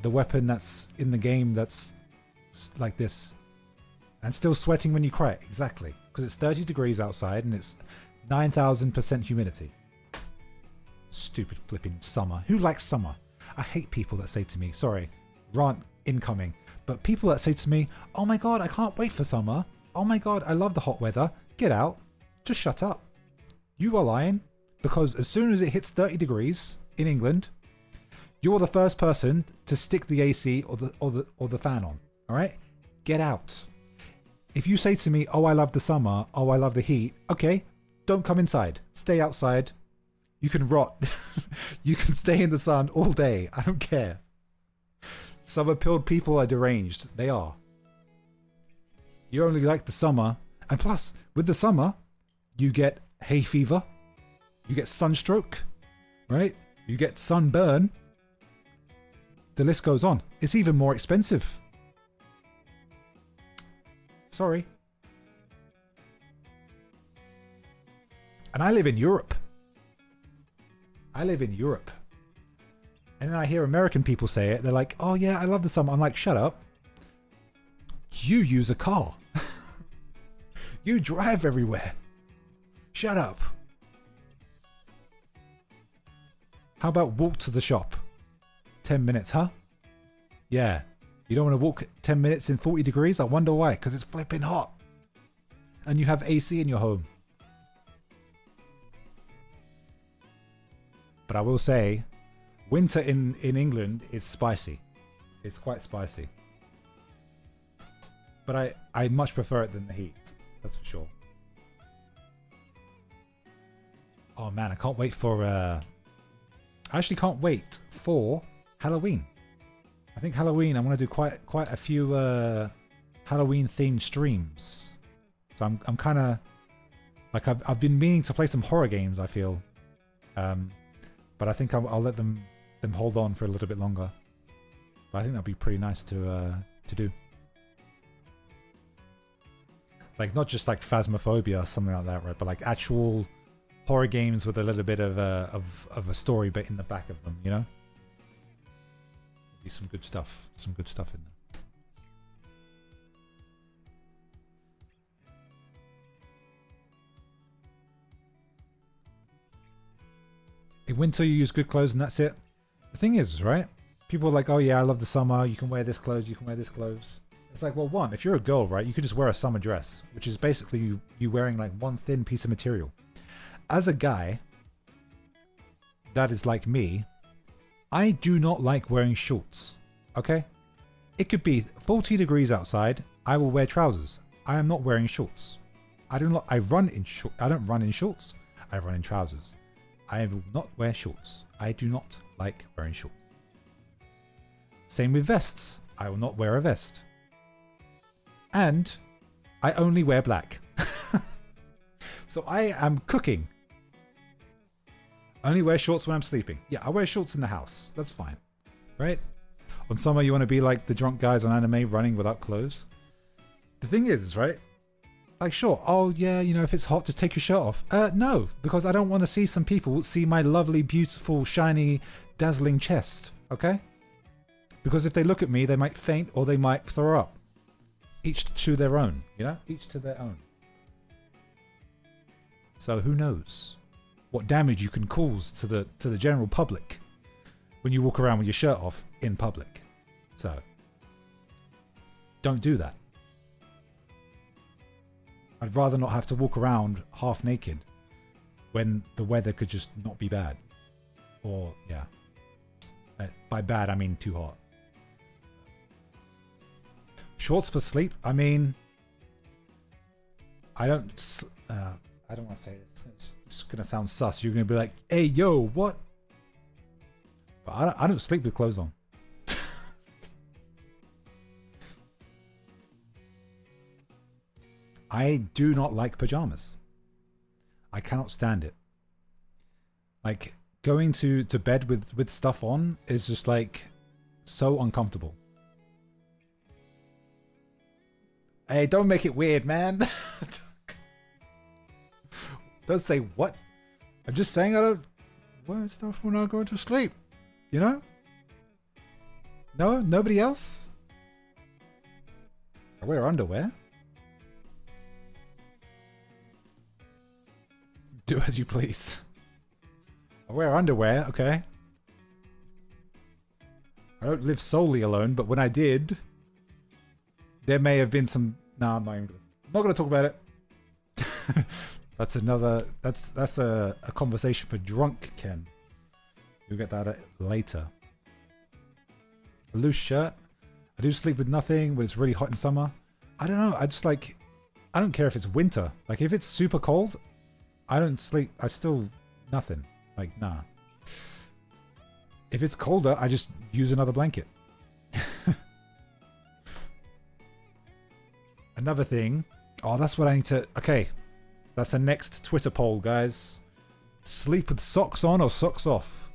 weapon that's in the game that's like this. And still sweating when you cry. Exactly. Because it's 30 degrees outside and it's 9,000% humidity. Stupid flipping summer. Who likes summer? I hate people that say to me, sorry, rant incoming. But people that say to me, oh my god, I can't wait for summer. Oh my god, I love the hot weather. Get out. Just shut up. You are lying. Because as soon as it hits 30 degrees in England, you're the first person to stick the AC or the fan on. All right? Get out. If you say to me, oh, I love the summer, oh, I love the heat, okay, don't come inside. Stay outside. You can rot. You can stay in the sun all day. I don't care. Summer-pilled people are deranged. They are. You only like the summer. And plus, with the summer, you get hay fever. You get sunstroke. Right? You get sunburn. The list goes on. It's even more expensive. Sorry. And I live in Europe. I live in Europe. And then I hear American people say it. They're like, oh yeah, I love the summer. I'm like, shut up. You use a car. You drive everywhere. Shut up. How about walk to the shop? 10 minutes, huh? Yeah. You don't want to walk 10 minutes in 40 degrees? I wonder why. Because it's flipping hot. And you have AC in your home. But I will say, winter in England is spicy. It's quite spicy. But I much prefer it than the heat. That's for sure. Oh man, I can't wait for... I actually can't wait for Halloween. I think Halloween, I'm going to do quite a few Halloween themed streams. So I'm kind of... Like I've been meaning to play some horror games, I feel. But I think I'll let them hold on for a little bit longer. But I think that'd be pretty nice to do. Like not just like Phasmophobia or something like that, right? But like actual horror games with a little bit of a story bit in the back of them, you know? Be some good stuff. Some good stuff in there. In winter, you use good clothes and that's it. The thing is, right? People are like, oh yeah, I love the summer. You can wear this clothes. You can wear this clothes. It's like, well, one, if you're a girl, right, you could just wear a summer dress, which is basically you wearing like one thin piece of material. As a guy that is like me, I do not like wearing shorts. Okay? It could be 40 degrees outside. I will wear trousers. I am not wearing shorts. I don't run in shorts. I don't run in shorts. I run in trousers. I will not wear shorts. I do not like wearing shorts. Same with vests. I will not wear a vest. And I only wear black. So I am cooking. I only wear shorts when I'm sleeping. Yeah, I wear shorts in the house. That's fine. Right? On summer, you want to be like the drunk guys on anime running without clothes. The thing is, right? Like, sure. Oh, yeah, you know, if it's hot, just take your shirt off. No, because I don't want to see some people see my lovely, beautiful, shiny, dazzling chest. Okay? Because if they look at me, they might faint or they might throw up. Each to their own, you know? Each to their own. So who knows what damage you can cause to the general public when you walk around with your shirt off in public. So don't do that. I'd rather not have to walk around half naked when the weather could just not be bad. Or, yeah. By bad, I mean too hot. Shorts for sleep? I mean, I don't want to say this. It's going to sound sus. You're going to be like, hey, yo, what? But I don't sleep with clothes on. I do not like pajamas. I cannot stand it. Like, going to bed with stuff on is just like so uncomfortable. Hey, don't make it weird, man. Don't say what. I'm just saying I don't wear stuff when I go to sleep. You know? No? Nobody else? I wear underwear. Do as you please. I wear underwear, okay? I don't live solely alone, but when I did, there may have been some... Nah, I'm not going to talk about it. That's another... That's a conversation for drunk Ken. You'll get that later. A loose shirt. I do sleep with nothing when it's really hot in summer. I don't know. I just like... I don't care if it's winter. Like, if it's super cold, I don't sleep. I still... Nothing. Like, nah. If it's colder, I just use another blanket. Another thing. Oh, that's what I need to... Okay. That's the next Twitter poll, guys. Sleep with socks on or socks off?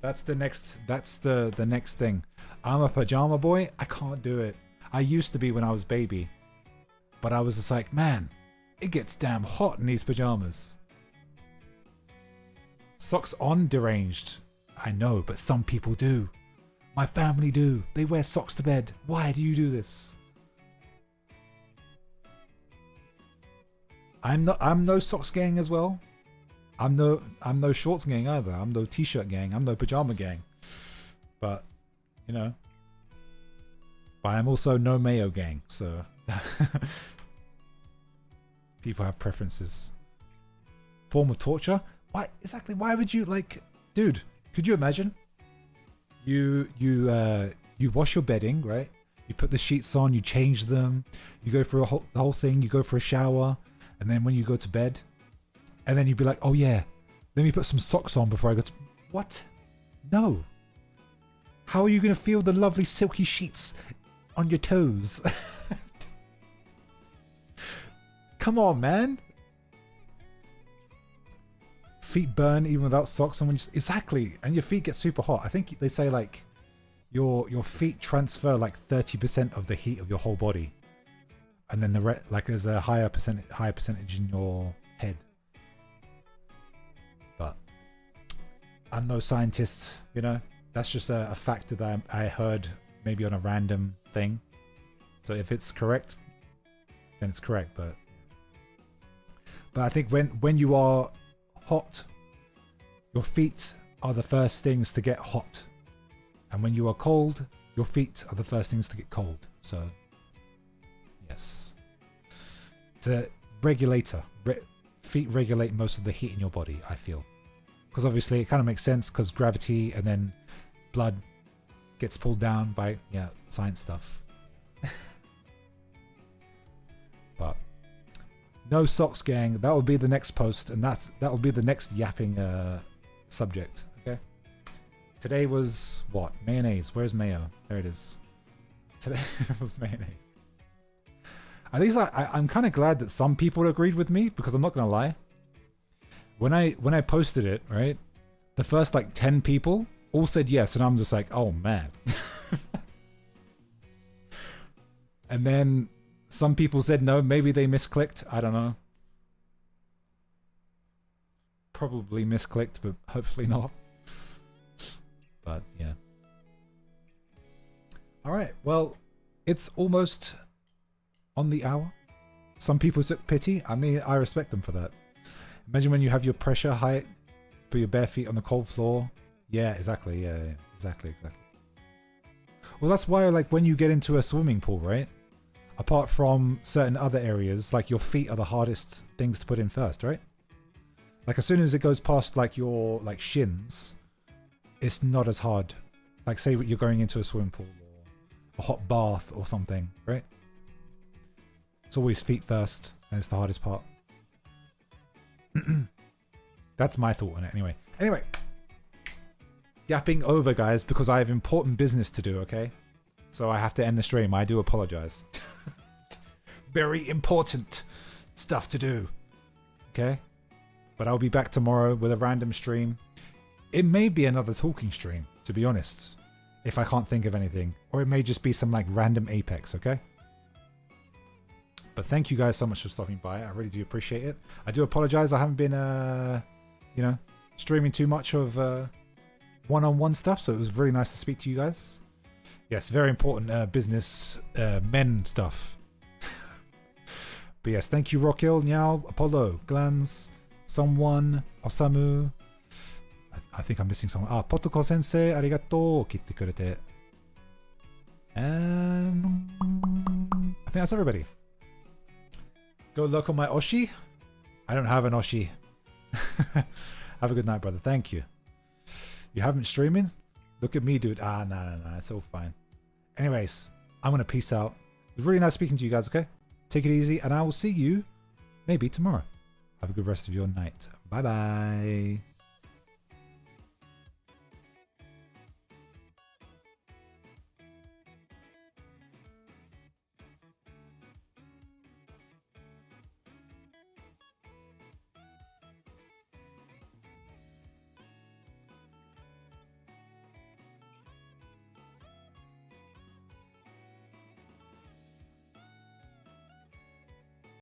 That's the next... That's the next thing. I'm a pajama boy. I can't do it. I used to be when I was baby. But I was just like, man, it gets damn hot in these pajamas. Socks on, deranged. I know, but some people do. My family do. They wear socks to bed. Why do you do this? I'm no socks gang as well. I'm no shorts gang either. I'm no t-shirt gang. I'm no pajama gang. But, you know. But I'm also no mayo gang, so people have preferences. Form of torture? Why exactly? Why would you like, dude? Could you imagine? You wash your bedding, right? You put the sheets on, you change them, you go through the whole thing. You go for a shower, and then when you go to bed, and then you'd be like, oh yeah, let me put some socks on before I go to. What? No. How are you gonna feel the lovely silky sheets on your toes? Come on, man. Feet burn even without socks on. When you, exactly, and your feet get super hot. I think they say like your feet transfer like 30% of the heat of your whole body, and then like there's a higher percentage in your head. But I'm no scientist, you know. That's just a fact that I heard maybe on a random thing. So if it's correct, then it's correct. But I think when you are hot, your feet are the first things to get hot, and when you are cold, your feet are the first things to get cold. So yes, it's a regulator. Feet regulate most of the heat in your body, I feel, because obviously it kind of makes sense because gravity, and then blood gets pulled down by science stuff. But no socks gang. That will be the next post, and that will be the next yapping subject. Okay. Today was what? Mayonnaise. Where's mayo? There it is. Today was mayonnaise. At least I'm kind of glad that some people agreed with me, because I'm not gonna lie. When I posted it, right, the first like 10 people all said yes, and I'm just like, oh man. And then some people said no, maybe they misclicked, I don't know. Probably misclicked, but hopefully not. But yeah. Alright, well, it's almost on the hour. Some people took pity. I mean, I respect them for that. Imagine when you have your pressure height, put your bare feet on the cold floor. Yeah, exactly. Yeah, exactly. Well, that's why, like, when you get into a swimming pool, right? Apart from certain other areas, like your feet are the hardest things to put in first, right? Like as soon as it goes past like your like shins, it's not as hard. Like say you're going into a swimming pool or a hot bath or something, right? It's always feet first, and it's the hardest part. That's my thought on it anyway. Anyway, yapping over, guys, because I have important business to do, okay? So I have to end the stream. I do apologize. Very important stuff to do. Okay? But I'll be back tomorrow with a random stream. It may be another talking stream, to be honest, if I can't think of anything. Or it may just be some like random Apex, okay? But thank you guys so much for stopping by. I really do appreciate it. I do apologize. I haven't been, you know, streaming too much of one-on-one stuff. So it was really nice to speak to you guys. Yes, very important business men stuff. But yes, thank you, Rockhill, Nyao, Apollo, Glans, someone, Osamu. I think I'm missing someone. Potoko Sensei, arigato, 切ってくれて. And I think that's everybody. Go look on my Oshi. I don't have an Oshi. Have a good night, brother. Thank you. You haven't streaming? Look at me, dude. No. It's all fine. Anyways, I'm going to peace out. It was really nice speaking to you guys, okay? Take it easy, and I will see you maybe tomorrow. Have a good rest of your night. Bye-bye.